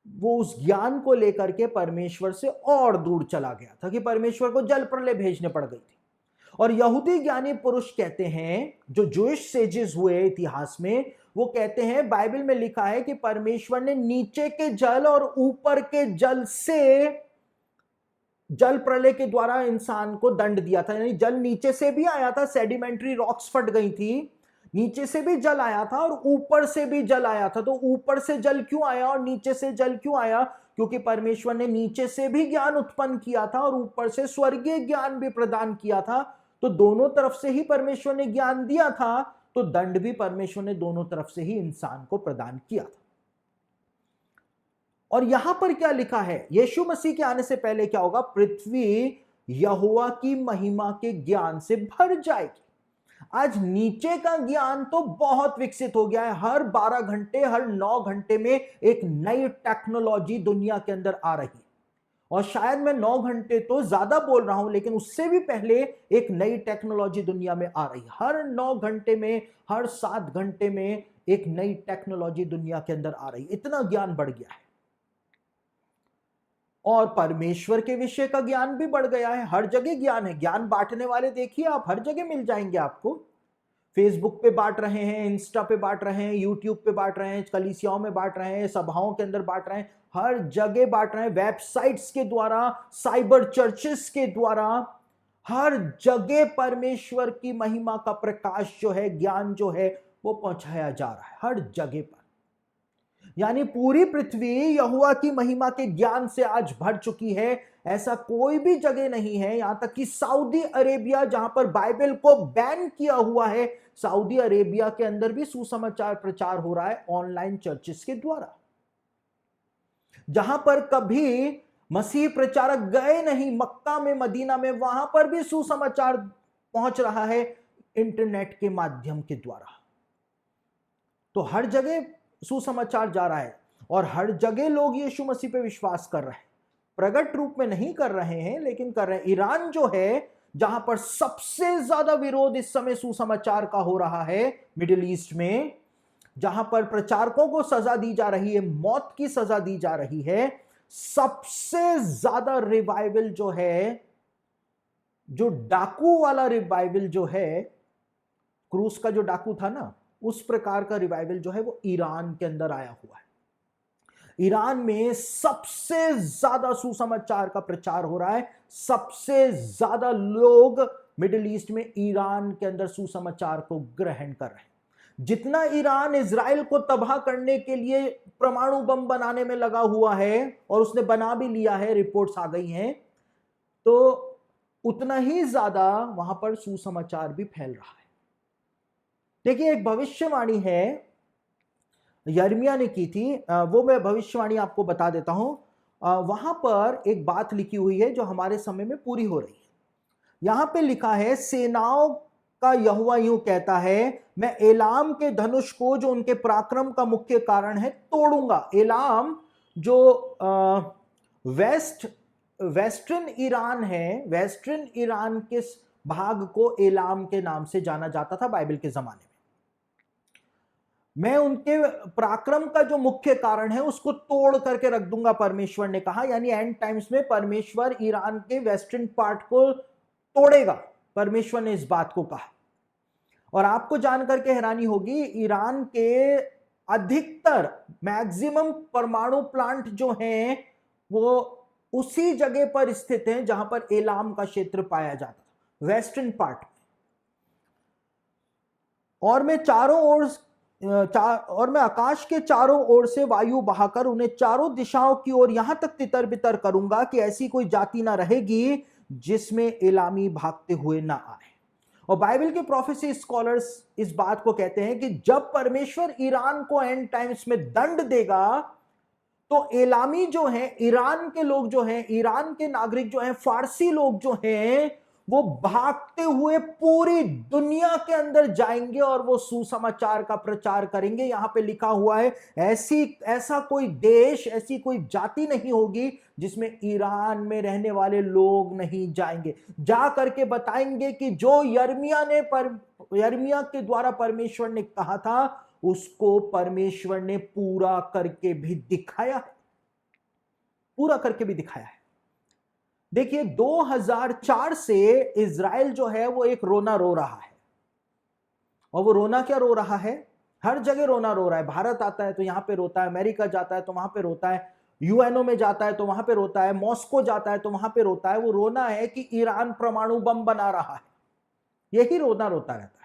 वो उस ज्ञान को लेकर के परमेश्वर से और दूर चला गया था कि परमेश्वर को जल प्रलय भेजने पड़ गई थी। और यहूदी ज्ञानी पुरुष कहते हैं, जो जूइश सेजेस हुए इतिहास में, वो कहते हैं, बाइबल में लिखा है कि परमेश्वर ने नीचे के जल और ऊपर के जल से जल प्रलय के द्वारा इंसान को दंड दिया था। यानी जल नीचे से भी आया था, सेडिमेंट्री रॉक्स फट गई थी, नीचे से भी जल आया था और ऊपर से भी जल आया था। तो ऊपर से जल क्यों आया और नीचे से जल क्यों आया? क्योंकि परमेश्वर ने नीचे से भी ज्ञान उत्पन्न किया था और ऊपर से स्वर्गीय ज्ञान भी प्रदान किया था। तो दोनों तरफ से ही परमेश्वर ने ज्ञान दिया था, तो दंड भी परमेश्वर ने दोनों तरफ से ही इंसान को प्रदान किया था। और यहां पर क्या लिखा है, यीशु मसीह के आने से पहले क्या होगा? पृथ्वी यहोवा की महिमा के ज्ञान से भर जाएगी। आज नीचे का ज्ञान तो बहुत विकसित हो गया है, हर 12 घंटे हर 9 घंटे में एक नई टेक्नोलॉजी दुनिया के अंदर आ रही है और शायद मैं 9 घंटे तो ज्यादा बोल रहा हूं, लेकिन उससे भी पहले एक नई टेक्नोलॉजी दुनिया में आ रही है। हर 9 घंटे में, हर 7 घंटे में एक नई टेक्नोलॉजी दुनिया के अंदर आ रही है। इतना ज्ञान बढ़ गया है। और परमेश्वर के विषय का ज्ञान भी बढ़ गया है। हर जगह ज्ञान है। ज्ञान बांटने वाले देखिए आप हर जगह मिल जाएंगे आपको। फेसबुक पे बांट रहे हैं, इंस्टा पे बांट रहे हैं, यूट्यूब पे बांट रहे हैं, कलीसियाओं में बांट रहे हैं, सभाओं के अंदर बांट रहे हैं, हर जगह बांट रहे हैं, वेबसाइट्स के द्वारा, साइबर चर्चेस के द्वारा, हर जगह परमेश्वर की महिमा का प्रकाश जो है, ज्ञान जो है, वो पहुंचाया जा रहा है हर जगह पर। यानी पूरी पृथ्वी यहोवा की महिमा के ज्ञान से आज भर चुकी है। ऐसा कोई भी जगह नहीं है, यहां तक कि सऊदी अरेबिया जहां पर बाइबल को बैन किया हुआ है, सऊदी अरेबिया के अंदर भी सुसमाचार प्रचार हो रहा है ऑनलाइन चर्चेस के द्वारा। जहां पर कभी मसीह प्रचारक गए नहीं, मक्का में, मदीना में, वहां पर भी सुसमाचार पहुंच रहा है इंटरनेट के माध्यम के द्वारा। तो हर जगह सुसमाचार जा रहा है और हर जगह लोग यीशु मसीह पे विश्वास कर रहे हैं। प्रकट रूप में नहीं कर रहे हैं, लेकिन कर रहे हैं। ईरान जो है, जहां पर सबसे ज्यादा विरोध इस समय सुसमाचार का हो रहा है, मिडिल ईस्ट में, जहां पर प्रचारकों को सजा दी जा रही है, मौत की सजा दी जा रही है, सबसे ज्यादा रिवाइवल जो है, जो डाकू वाला रिवाइवल जो है, क्रूस का जो डाकू था ना, उस प्रकार का रिवाइवल जो है वो ईरान के अंदर आया हुआ है। ईरान में सबसे ज्यादा सुसमाचार का प्रचार हो रहा है। सबसे ज्यादा लोग मिडिल ईस्ट में ईरान के अंदर सुसमाचार को ग्रहण कर रहे हैं। जितना ईरान इजराइल को तबाह करने के लिए परमाणु बम बनाने में लगा हुआ है, और उसने बना भी लिया है, रिपोर्ट्स आ गई हैं, तो उतना ही ज्यादा वहां पर सुसमाचार भी फैल रहा है। देखिए, एक भविष्यवाणी है यिर्मयाह ने की थी, वो मैं भविष्यवाणी आपको बता देता हूं। वहां पर एक बात लिखी हुई है जो हमारे समय में पूरी हो रही है। यहां पे लिखा है, सेनाओं का यहोवा यूं कहता है, मैं एलाम के धनुष को, जो उनके पराक्रम का मुख्य कारण है, तोड़ूंगा। एलाम जो वेस्टर्न ईरान है, वेस्टर्न ईरान के भाग को एलाम के नाम से जाना जाता था बाइबल के जमाने में। मैं उनके पराक्रम का जो मुख्य कारण है उसको तोड़ करके रख दूंगा, परमेश्वर ने कहा। यानी एंड टाइम्स में परमेश्वर ईरान के वेस्टर्न पार्ट को तोड़ेगा, परमेश्वर ने इस बात को कहा। और आपको जानकर के हैरानी होगी, ईरान के अधिकतर मैक्सिमम परमाणु प्लांट जो हैं वो उसी जगह पर स्थित हैं जहां पर एलाम का क्षेत्र पाया जाता था, वेस्टर्न पार्ट में। और मैं आकाश के चारों ओर से वायु बहाकर उन्हें चारों दिशाओं की ओर यहां तक तितर बितर करूंगा कि ऐसी कोई जाति ना रहेगी जिसमें एलामी भागते हुए ना आए। और बाइबल के प्रोफेसी स्कॉलर्स इस बात को कहते हैं कि जब परमेश्वर ईरान को एंड टाइम्स में दंड देगा, तो एलामी जो हैं, ईरान के लोग जो हैं, ईरान के नागरिक जो हैं, फारसी लोग जो हैं, वो भागते हुए पूरी दुनिया के अंदर जाएंगे और वो सुसमाचार का प्रचार करेंगे। यहां पे लिखा हुआ है, ऐसा कोई देश, ऐसी कोई जाति नहीं होगी जिसमें ईरान में रहने वाले लोग नहीं जाएंगे। जा करके बताएंगे कि जो यिर्मयाह के द्वारा परमेश्वर ने कहा था, उसको परमेश्वर ने पूरा करके भी दिखाया है, पूरा करके भी दिखाया है। देखिए, 2004 से इजराइल जो है वो एक रोना रो रहा है। और वो रोना क्या रो रहा है? हर जगह रोना रो रहा है। भारत आता है तो यहां पे रोता है, अमेरिका जाता है तो वहां पे रोता है, यूएनओ में जाता है तो वहां पे रोता है, मॉस्को जाता है तो वहां पे रोता है। वो रोना है कि ईरान परमाणु बम बना रहा है, यही रोना रोता रहता है।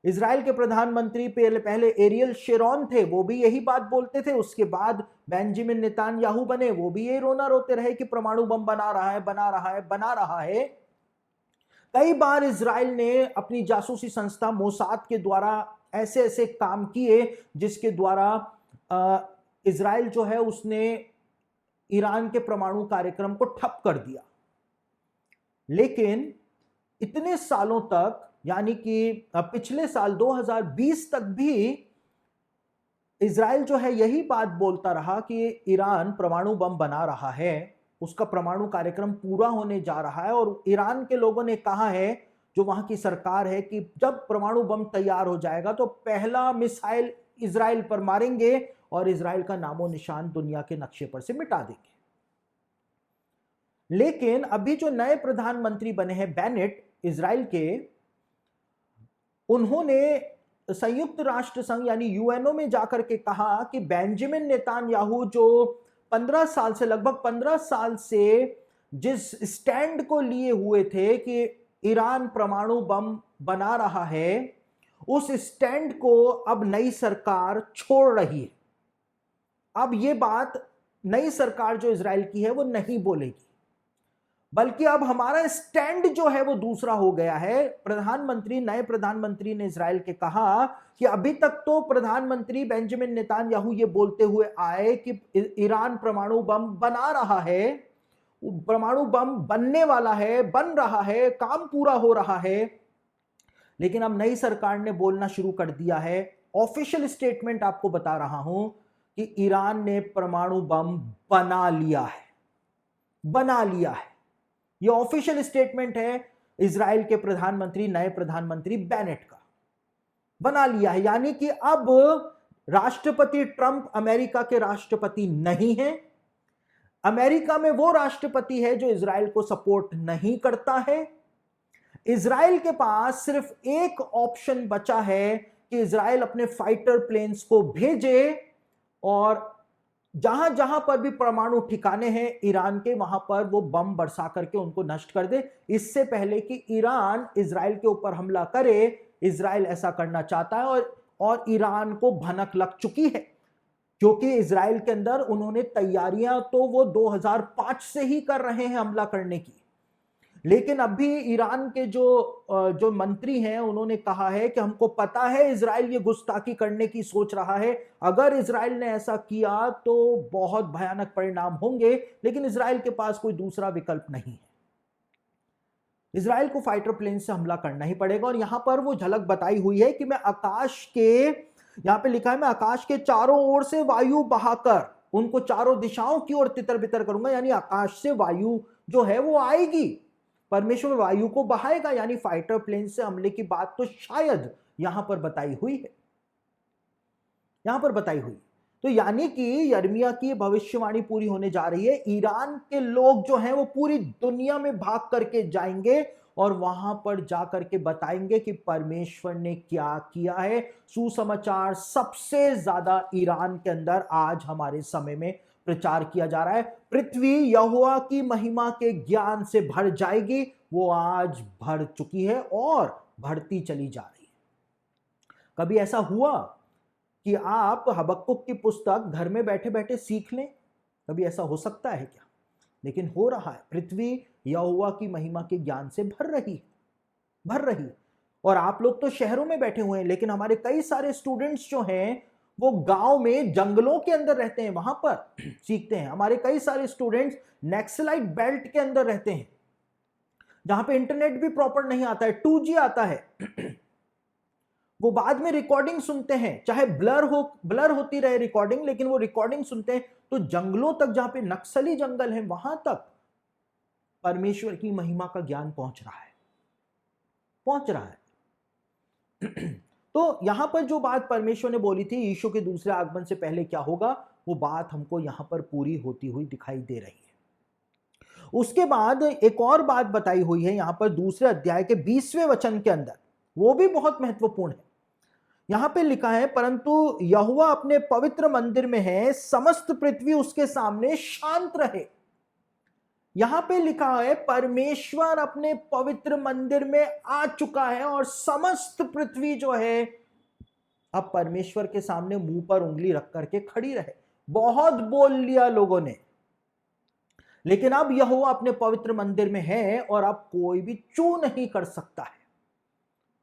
इजराइल के प्रधानमंत्री पहले एरियल शेरोन थे, वो भी यही बात बोलते थे। उसके बाद बेंजामिन नेतन्याहू बने, वो भी यही रोना रोते रहे कि परमाणु बम बना रहा है, बना रहा है, बना रहा है। कई बार इजराइल ने अपनी जासूसी संस्था मोसाद के द्वारा ऐसे ऐसे काम किए जिसके द्वारा इजराइल जो है उसने ईरान के परमाणु कार्यक्रम को ठप कर दिया। लेकिन इतने सालों तक, यानी कि पिछले साल 2020 तक भी इजराइल जो है यही बात बोलता रहा कि ईरान परमाणु बम बना रहा है। उसका परमाणु कार्यक्रम पूरा होने जा रहा है और ईरान के लोगों ने कहा है, जो वहां की सरकार है, कि जब परमाणु बम तैयार हो जाएगा तो पहला मिसाइल इजराइल पर मारेंगे और इजराइल का नामो निशान दुनिया के नक्शे पर से मिटा देंगे। लेकिन अभी जो नए प्रधानमंत्री बने हैं बेनेट इजराइल के, उन्होंने संयुक्त राष्ट्र संघ यानी यूएनओ में जाकर के कहा कि बेंजामिन नेतान्याहू जो 15 साल से, लगभग 15 साल से जिस स्टैंड को लिए हुए थे कि ईरान परमाणु बम बना रहा है, उस स्टैंड को अब नई सरकार छोड़ रही है। अब यह बात नई सरकार जो इजराइल की है वो नहीं बोलेगी, बल्कि अब हमारा स्टैंड जो है वो दूसरा हो गया है। नए प्रधानमंत्री ने इजराइल के कहा कि अभी तक तो प्रधानमंत्री बेंजामिन नेतान्याहू ये बोलते हुए आए कि ईरान परमाणु बम बना रहा है, परमाणु बम बनने वाला है, बन रहा है, काम पूरा हो रहा है। लेकिन अब नई सरकार ने बोलना शुरू कर दिया है, ऑफिशियल स्टेटमेंट आपको बता रहा हूं कि ईरान ने परमाणु बम बना लिया है, बना लिया है। यह ऑफिशियल स्टेटमेंट है इजराइल के प्रधानमंत्री, नए प्रधानमंत्री बेनेट का, बना लिया है। यानी कि अब राष्ट्रपति ट्रंप अमेरिका के राष्ट्रपति नहीं है। अमेरिका में वो राष्ट्रपति है जो इजराइल को सपोर्ट नहीं करता है। इजराइल के पास सिर्फ एक ऑप्शन बचा है कि इजराइल अपने फाइटर प्लेन्स को भेजे और जहां जहां पर भी परमाणु ठिकाने हैं ईरान के, वहां पर वो बम बरसा करके उनको नष्ट कर दे, इससे पहले कि ईरान इजराइल के ऊपर हमला करे। इजराइल ऐसा करना चाहता है और ईरान को भनक लग चुकी है, क्योंकि इजराइल के अंदर उन्होंने तैयारियां तो वो 2005 से ही कर रहे हैं हमला करने की। लेकिन अभी ईरान के जो मंत्री हैं, उन्होंने कहा है कि हमको पता है इजराइल ये गुस्ताखी करने की सोच रहा है, अगर इजराइल ने ऐसा किया तो बहुत भयानक परिणाम होंगे, लेकिन इजराइल के पास कोई दूसरा विकल्प नहीं है। इजराइल को फाइटर प्लेन से हमला करना ही पड़ेगा। और यहां पर वो झलक बताई हुई है कि मैं आकाश के, यहां पे लिखा है, मैं आकाश के चारों ओर से वायु बहाकर उनको चारों दिशाओं की ओर तितर बितर करूंगा। यानी आकाश से वायु जो है वो आएगी, परमेश्वर वायु को बहाएगा, यानी फाइटर प्लेन से हमले की बात तो शायद यहां पर बताई हुई है, यहां पर बताई हुई। तो यानी कि यिर्मयाह की भविष्यवाणी पूरी होने जा रही है। ईरान के लोग जो हैं वो पूरी दुनिया में भाग करके जाएंगे और वहां पर जाकर के बताएंगे कि परमेश्वर ने क्या किया है। सुसमाचार सबसे ज्यादा ईरान के अंदर आज हमारे समय में प्रचार किया जा रहा है। पृथ्वी यहोवा की महिमा के ज्ञान से भर जाएगी, वो आज भर चुकी है और बढ़ती चली जा रही है। कभी ऐसा हुआ कि आप हबक्कुक की पुस्तक घर में बैठे बैठे सीख लें? कभी ऐसा हो सकता है क्या? लेकिन हो रहा है। पृथ्वी यहोवा की महिमा के ज्ञान से भर रही, भर रही। और आप लोग तो शहरों में बैठे हुए हैं, लेकिन हमारे कई सारे स्टूडेंट्स जो हैं वो गांव में जंगलों के अंदर रहते हैं, वहां पर सीखते हैं। हमारे कई सारे स्टूडेंट्स नक्सलाइट बेल्ट के अंदर रहते हैं, जहां पे इंटरनेट भी प्रॉपर नहीं आता है, 2G आता है। वो बाद में रिकॉर्डिंग सुनते हैं, चाहे ब्लर होती रहे रिकॉर्डिंग, लेकिन वो रिकॉर्डिंग सुनते हैं। तो जंगलों तक, जहां पे नक्सली जंगल है, वहां तक परमेश्वर की महिमा का ज्ञान पहुंच रहा है, पहुंच रहा है। तो यहां पर जो बात परमेश्वर ने बोली थी यीशु के दूसरे आगमन से पहले क्या होगा, वो बात हमको यहां पर पूरी होती हुई दिखाई दे रही है। उसके बाद एक और बात बताई हुई है यहां पर दूसरे अध्याय के 20वें वचन के अंदर, वो भी बहुत महत्वपूर्ण है। यहां पे लिखा है, परंतु यहोवा अपने पवित्र मंदिर में है, समस्त पृथ्वी उसके सामने शांत रहे। यहां पे लिखा है परमेश्वर अपने पवित्र मंदिर में आ चुका है और समस्त पृथ्वी जो है अब परमेश्वर के सामने मुंह पर उंगली रख करके खड़ी रहे। बहुत बोल लिया लोगों ने, लेकिन अब यहोवा अपने पवित्र मंदिर में है और अब कोई भी चू नहीं कर सकता है।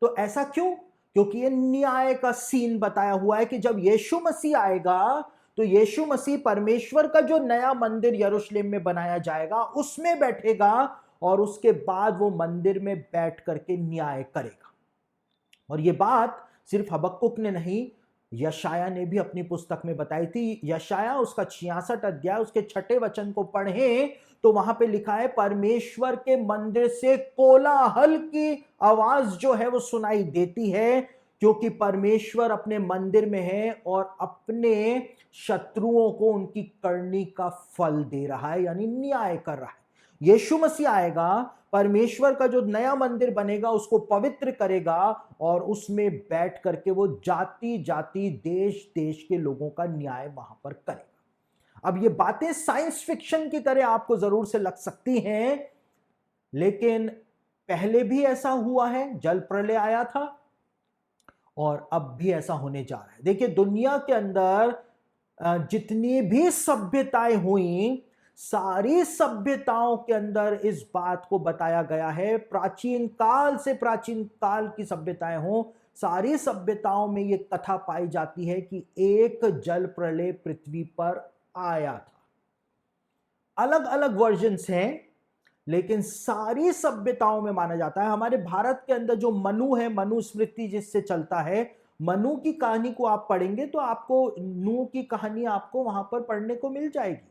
तो ऐसा क्यों? क्योंकि ये न्याय का सीन बताया हुआ है कि जब यीशु मसीह आएगा तो यीशु मसीह परमेश्वर का जो नया मंदिर यरूशलेम में बनाया जाएगा उसमें बैठेगा और उसके बाद वो मंदिर में बैठ करके न्याय करेगा। और ये बात सिर्फ हबक्कुक ने नहीं, यशाया ने भी अपनी पुस्तक में बताई थी। यशाया उसका 66 अध्याय उसके 6 वचन को पढ़ें तो वहां पे लिखा है, परमेश्वर के मंदिर से कोलाहल की आवाज जो है वो सुनाई देती है, क्योंकि परमेश्वर अपने मंदिर में है और अपने शत्रुओं को उनकी करनी का फल दे रहा है, यानी न्याय कर रहा है। यीशु मसीह आएगा, परमेश्वर का जो नया मंदिर बनेगा उसको पवित्र करेगा और उसमें बैठ करके वो जाति जाति देश देश के लोगों का न्याय वहां पर करेगा। अब ये बातें साइंस फिक्शन की तरह आपको जरूर से लग सकती हैं, लेकिन पहले भी ऐसा हुआ है, जल प्रलय आया था और अब भी ऐसा होने जा रहा है। देखिए, दुनिया के अंदर जितनी भी सभ्यताएं हुई, सारी सभ्यताओं के अंदर इस बात को बताया गया है, प्राचीन काल से प्राचीन काल की सभ्यताएं हो, सारी सभ्यताओं में यह कथा पाई जाती है कि एक जल प्रलय पृथ्वी पर आया था। अलग अलग वर्जन्स हैं, लेकिन सारी सभ्यताओं में माना जाता है। हमारे भारत के अंदर जो मनु है, मनु स्मृति जिससे चलता है, मनु की कहानी को आप पढ़ेंगे तो आपको नूह की कहानी आपको वहां पर पढ़ने को मिल जाएगी।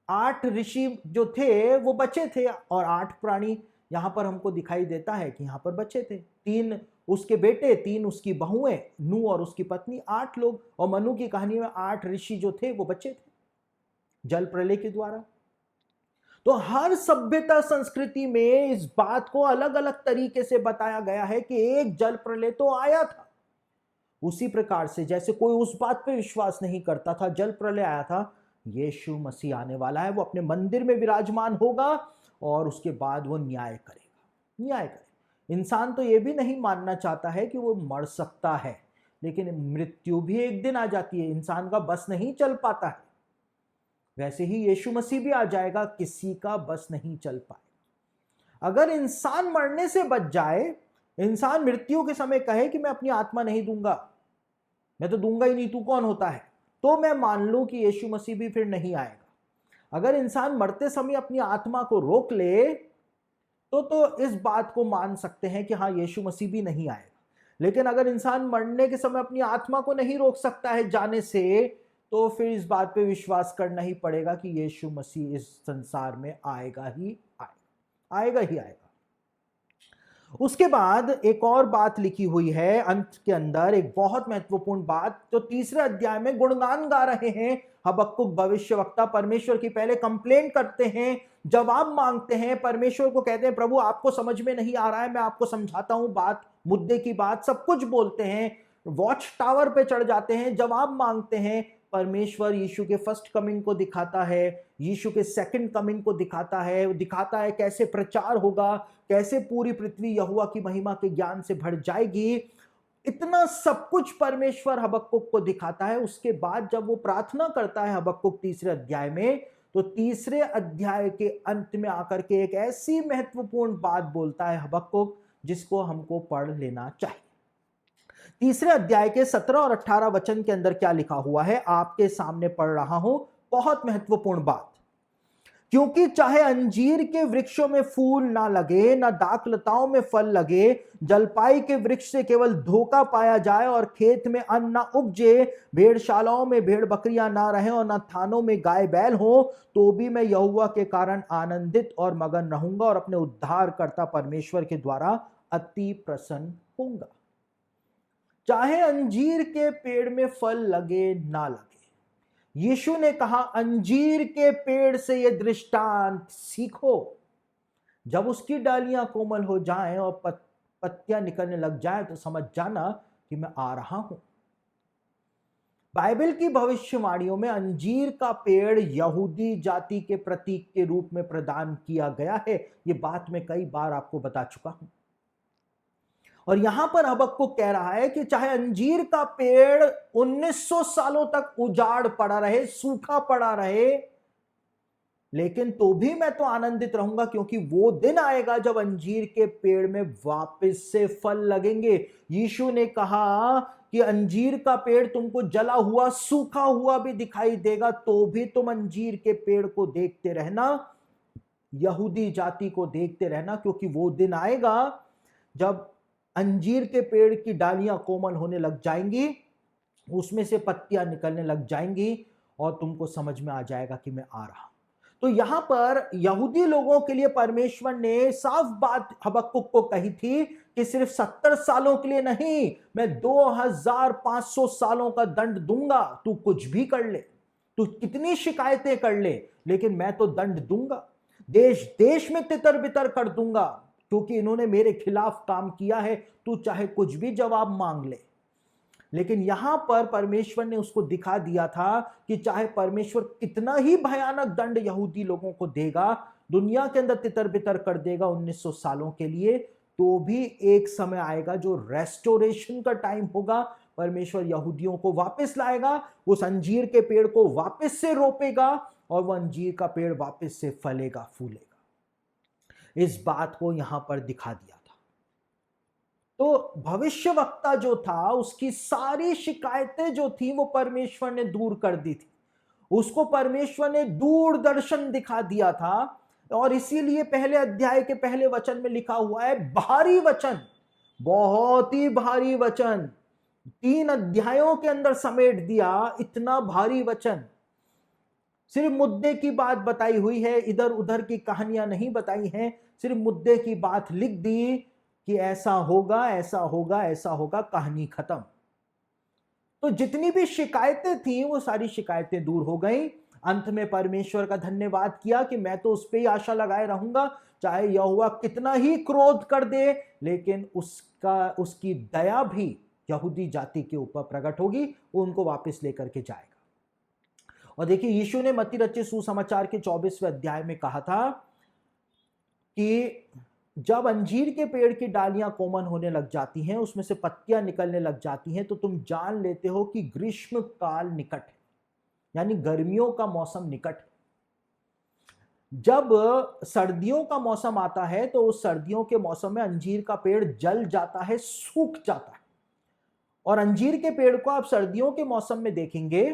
8 ऋषि जो थे वो बचे थे और 8 प्राणी यहां पर हमको दिखाई देता है कि यहां पर बचे थे। 3 उसके बेटे, 3 उसकी बहुएं, नूह और उसकी पत्नी, 8 लोग। और मनु की कहानी में 8 ऋषि जो थे वो बचे थे जल प्रलय के द्वारा। तो हर सभ्यता संस्कृति में इस बात को अलग अलग तरीके से बताया गया है कि एक जल प्रलय तो आया था। उसी प्रकार से जैसे कोई उस बात पे विश्वास नहीं करता था जल प्रलय आया था, यीशु मसीह आने वाला है, वो अपने मंदिर में विराजमान होगा और उसके बाद वो न्याय करेगा, न्याय करेगा। इंसान तो ये भी नहीं मानना चाहता है कि वो मर सकता है, लेकिन मृत्यु भी एक दिन आ जाती है, इंसान का बस नहीं चल पाता है। वैसे ही यीशु मसीह भी आ जाएगा, किसी का बस नहीं चल पाएगा। अगर इंसान मरने से बच जाए, इंसान मृत्यु के समय कहे कि मैं अपनी आत्मा नहीं दूंगा, मैं तो दूंगा ही नहीं, तू कौन होता है, तो मैं मान लूं कि यीशु मसीह भी फिर नहीं आएगा। अगर इंसान मरते समय अपनी आत्मा को रोक ले तो इस बात को मान सकते हैं कि हाँ, यीशु मसीह भी नहीं आएगा। लेकिन अगर इंसान मरने के समय अपनी आत्मा को नहीं रोक सकता है जाने से, तो फिर इस बात पे विश्वास करना ही पड़ेगा कि यीशु मसीह इस संसार में आएगा ही आएगा, आएगा ही आएगा। उसके बाद एक और बात लिखी हुई है अंत के अंदर, एक बहुत महत्वपूर्ण बात, तो 3 अध्याय में गुणगान गा रहे हैं हबक्कुक भविष्यवक्ता, परमेश्वर की पहले कंप्लेंट करते हैं, जवाब मांगते हैं, परमेश्वर को कहते हैं प्रभु आपको समझ में नहीं आ रहा है, मैं आपको समझाता हूं बात, मुद्दे की बात, सब कुछ बोलते हैं, वॉच टावर पे चढ़ जाते हैं, जवाब मांगते हैं। परमेश्वर यीशु के फर्स्ट कमिंग को दिखाता है, यीशु के सेकंड कमिंग को दिखाता है, दिखाता है कैसे प्रचार होगा, कैसे पूरी पृथ्वी यहोवा की महिमा के ज्ञान से भर जाएगी। इतना सब कुछ परमेश्वर हबक्कुक को दिखाता है। उसके बाद जब वो प्रार्थना करता है हबक्कुक 3 अध्याय में, तो 3 अध्याय के अंत में आकर के एक ऐसी महत्वपूर्ण बात बोलता है हबक्कुक, जिसको हमको पढ़ लेना चाहिए। 3 अध्याय के 17 और 18 वचन के अंदर क्या लिखा हुआ है, आपके सामने पढ़ रहा हूं, बहुत महत्वपूर्ण बात। क्योंकि चाहे अंजीर के वृक्षों में फूल ना लगे, ना दाखलताओं में फल लगे, जलपाई के वृक्ष से केवल धोखा पाया जाए और खेत में अन्न ना उपजे, भेड़शालाओं में भेड़ बकरियां ना रहे और ना थानों में गाय बैल हो, तो भी मैं यहोवा के कारण आनंदित और मगन रहूंगा और अपने उद्धारकर्ता परमेश्वर के द्वारा अति प्रसन्न होऊंगा। चाहे अंजीर के पेड़ में फल लगे ना लगे, यीशु ने कहा अंजीर के पेड़ से यह दृष्टांत सीखो, जब उसकी डालियां कोमल हो जाएं और पत्तियां निकलने लग जाएं तो समझ जाना कि मैं आ रहा हूं। बाइबल की भविष्यवाणियों में अंजीर का पेड़ यहूदी जाति के प्रतीक के रूप में प्रदान किया गया है। यह बात मैं कई बार आपको बता चुका हूं। और यहां पर हबक्कुक कह रहा है कि चाहे अंजीर का पेड़ 1900 सालों तक उजाड़ पड़ा रहे, सूखा पड़ा रहे, लेकिन तो भी मैं तो आनंदित रहूंगा, क्योंकि वो दिन आएगा जब अंजीर के पेड़ में वापस से फल लगेंगे। यीशु ने कहा कि अंजीर का पेड़ तुमको जला हुआ, सूखा हुआ भी दिखाई देगा, तो भी तुम अंजीर के पेड़ को देखते रहना, यहूदी जाति को देखते रहना, क्योंकि वो दिन आएगा जब अंजीर के पेड़ की डालियां कोमल होने लग जाएंगी उसमें से पत्तियां निकलने लग जाएंगी और तुमको समझ में आ जाएगा कि मैं आ रहा हूं। तो यहां पर यहूदी लोगों के लिए परमेश्वर ने साफ बात हबक्कुक को कही थी कि सिर्फ 70 सालों के लिए नहीं, मैं 2500 सालों का दंड दूंगा। तू कुछ भी कर ले, तू कितनी शिकायतें कर ले, लेकिन मैं तो दंड दूंगा। देश देश में तितर बितर कर दूंगा, क्योंकि इन्होंने मेरे खिलाफ काम किया है। तू चाहे कुछ भी जवाब मांग ले। लेकिन यहां पर परमेश्वर ने उसको दिखा दिया था कि चाहे परमेश्वर कितना ही भयानक दंड यहूदी लोगों को देगा, दुनिया के अंदर तितर बितर कर देगा 1900 सालों के लिए, तो भी एक समय आएगा जो रेस्टोरेशन का टाइम होगा। परमेश्वर यहूदियों को वापस लाएगा, उस अंजीर के पेड़ को वापस से रोपेगा और वह अंजीर का पेड़ वापस से फलेगा फूलेगा। इस बात को यहां पर दिखा दिया। तो भविष्यवक्ता जो था, उसकी सारी शिकायतें जो थी वो परमेश्वर ने दूर कर दी थी। उसको परमेश्वर ने दूरदर्शन दिखा दिया था। और इसीलिए पहले अध्याय के पहले वचन में लिखा हुआ है भारी वचन, बहुत ही भारी वचन। 3 अध्यायों के अंदर समेट दिया इतना भारी वचन। सिर्फ मुद्दे की बात बताई हुई है, इधर उधर की कहानियां नहीं बताई हैं। सिर्फ मुद्दे की बात लिख दी कि ऐसा होगा, ऐसा होगा, ऐसा होगा, कहानी खत्म। तो जितनी भी शिकायतें थी वो सारी शिकायतें दूर हो गई। अंत में परमेश्वर का धन्यवाद किया कि मैं तो उस पर ही आशा लगाए रहूंगा, चाहे यहोवा कितना ही क्रोध कर दे, लेकिन उसकी दया भी यहूदी जाति के ऊपर प्रकट होगी, वो उनको वापस लेकर के जाएगा। और देखिए, यीशु ने मत्ती रचित सुसमाचार के 24वें अध्याय में कहा था कि जब अंजीर के पेड़ की डालियां कोमल होने लग जाती हैं, उसमें से पत्तियां निकलने लग जाती हैं, तो तुम जान लेते हो कि ग्रीष्म काल निकट है, यानी गर्मियों का मौसम निकट है। जब सर्दियों का मौसम आता है तो उस सर्दियों के मौसम में अंजीर का पेड़ जल जाता है, सूख जाता है। और अंजीर के पेड़ को आप सर्दियों के मौसम में देखेंगे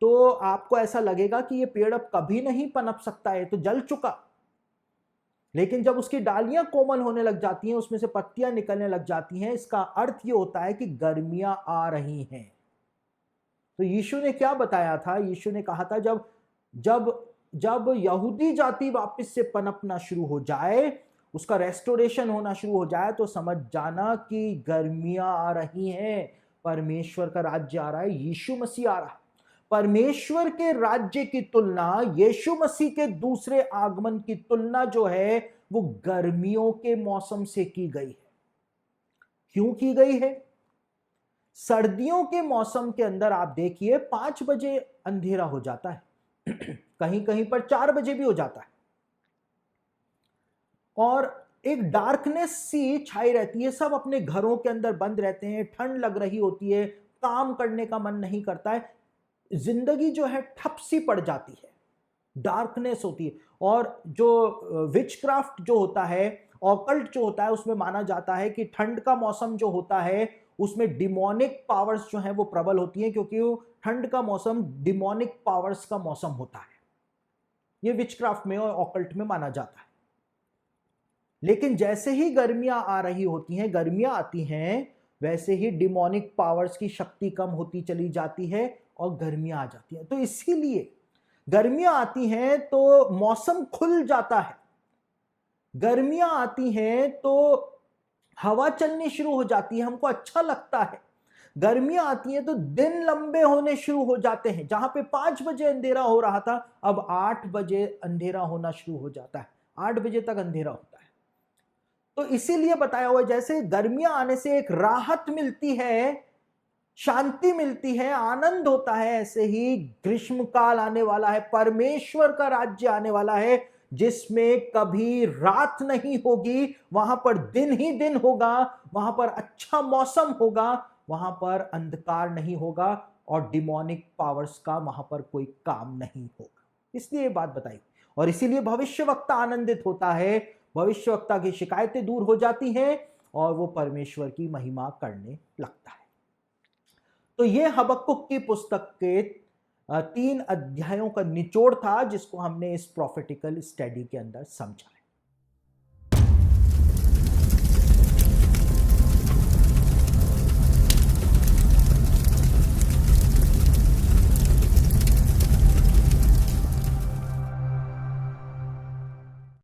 तो आपको ऐसा लगेगा कि ये पेड़ अब कभी नहीं पनप सकता है, तो जल चुका। लेकिन जब उसकी डालियां कोमल होने लग जाती हैं, उसमें से पत्तियां निकलने लग जाती हैं, इसका अर्थ ये होता है कि गर्मियां आ रही हैं। तो यीशु ने क्या बताया था? यीशु ने कहा था जब जब जब यहूदी जाति वापस से पनपना शुरू हो जाए, उसका रेस्टोरेशन होना शुरू हो जाए, तो समझ जाना कि गर्मियां आ रही हैं, परमेश्वर का राज्य आ रहा है, यीशु मसीह आ रहा है। परमेश्वर के राज्य की तुलना, यीशु मसीह के दूसरे आगमन की तुलना जो है वो गर्मियों के मौसम से की गई है। क्यों की गई है? सर्दियों के मौसम के अंदर आप देखिए 5 बजे अंधेरा हो जाता है, कहीं कहीं पर 4 बजे भी हो जाता है, और एक डार्कनेस सी छाई रहती है। सब अपने घरों के अंदर बंद रहते हैं, ठंड लग रही होती है, काम करने का मन नहीं करता है, जिंदगी जो है ठप सी पड़ जाती है, डार्कनेस होती है। और जो विचक्राफ्ट जो होता है, ऑकल्ट जो होता है, उसमें माना जाता है कि ठंड का मौसम जो होता है उसमें डिमोनिक पावर्स जो है वो प्रबल होती हैं, क्योंकि वो ठंड का मौसम डिमोनिक पावर्स का मौसम होता है। ये विचक्राफ्ट में और ऑकल्ट में माना जाता है। लेकिन जैसे ही गर्मियां आ रही होती हैं, गर्मियां आती हैं, वैसे ही डिमोनिक पावर्स की शक्ति कम होती चली जाती है और गर्मियां आ जाती हैं। तो इसीलिए गर्मियां आती हैं तो मौसम खुल जाता है, गर्मियां आती हैं तो हवा चलनी शुरू हो जाती है, हमको अच्छा लगता है। गर्मियां आती हैं तो दिन लंबे होने शुरू हो जाते हैं। जहां पे 5 बजे अंधेरा हो रहा था, अब 8 बजे अंधेरा होना शुरू हो जाता है, 8 बजे तक अंधेरा होता है। तो इसीलिए बताया हुआ, जैसे गर्मियां आने से एक राहत मिलती है, शांति मिलती है, आनंद होता है, ऐसे ही ग्रीष्मकाल आने वाला है, परमेश्वर का राज्य आने वाला है, जिसमें कभी रात नहीं होगी, वहां पर दिन ही दिन होगा, वहां पर अच्छा मौसम होगा, वहां पर अंधकार नहीं होगा और डिमोनिक पावर्स का वहां पर कोई काम नहीं होगा। इसलिए ये बात बताई, और इसीलिए भविष्यवक्ता आनंदित होता है, भविष्यवक्ता की शिकायतें दूर हो जाती हैं और वो परमेश्वर की महिमा करने लगता है। तो ये हबक्कुक की पुस्तक के 3 अध्यायों का निचोड़ था, जिसको हमने इस प्रॉफिटिकल स्टडी के अंदर समझा है।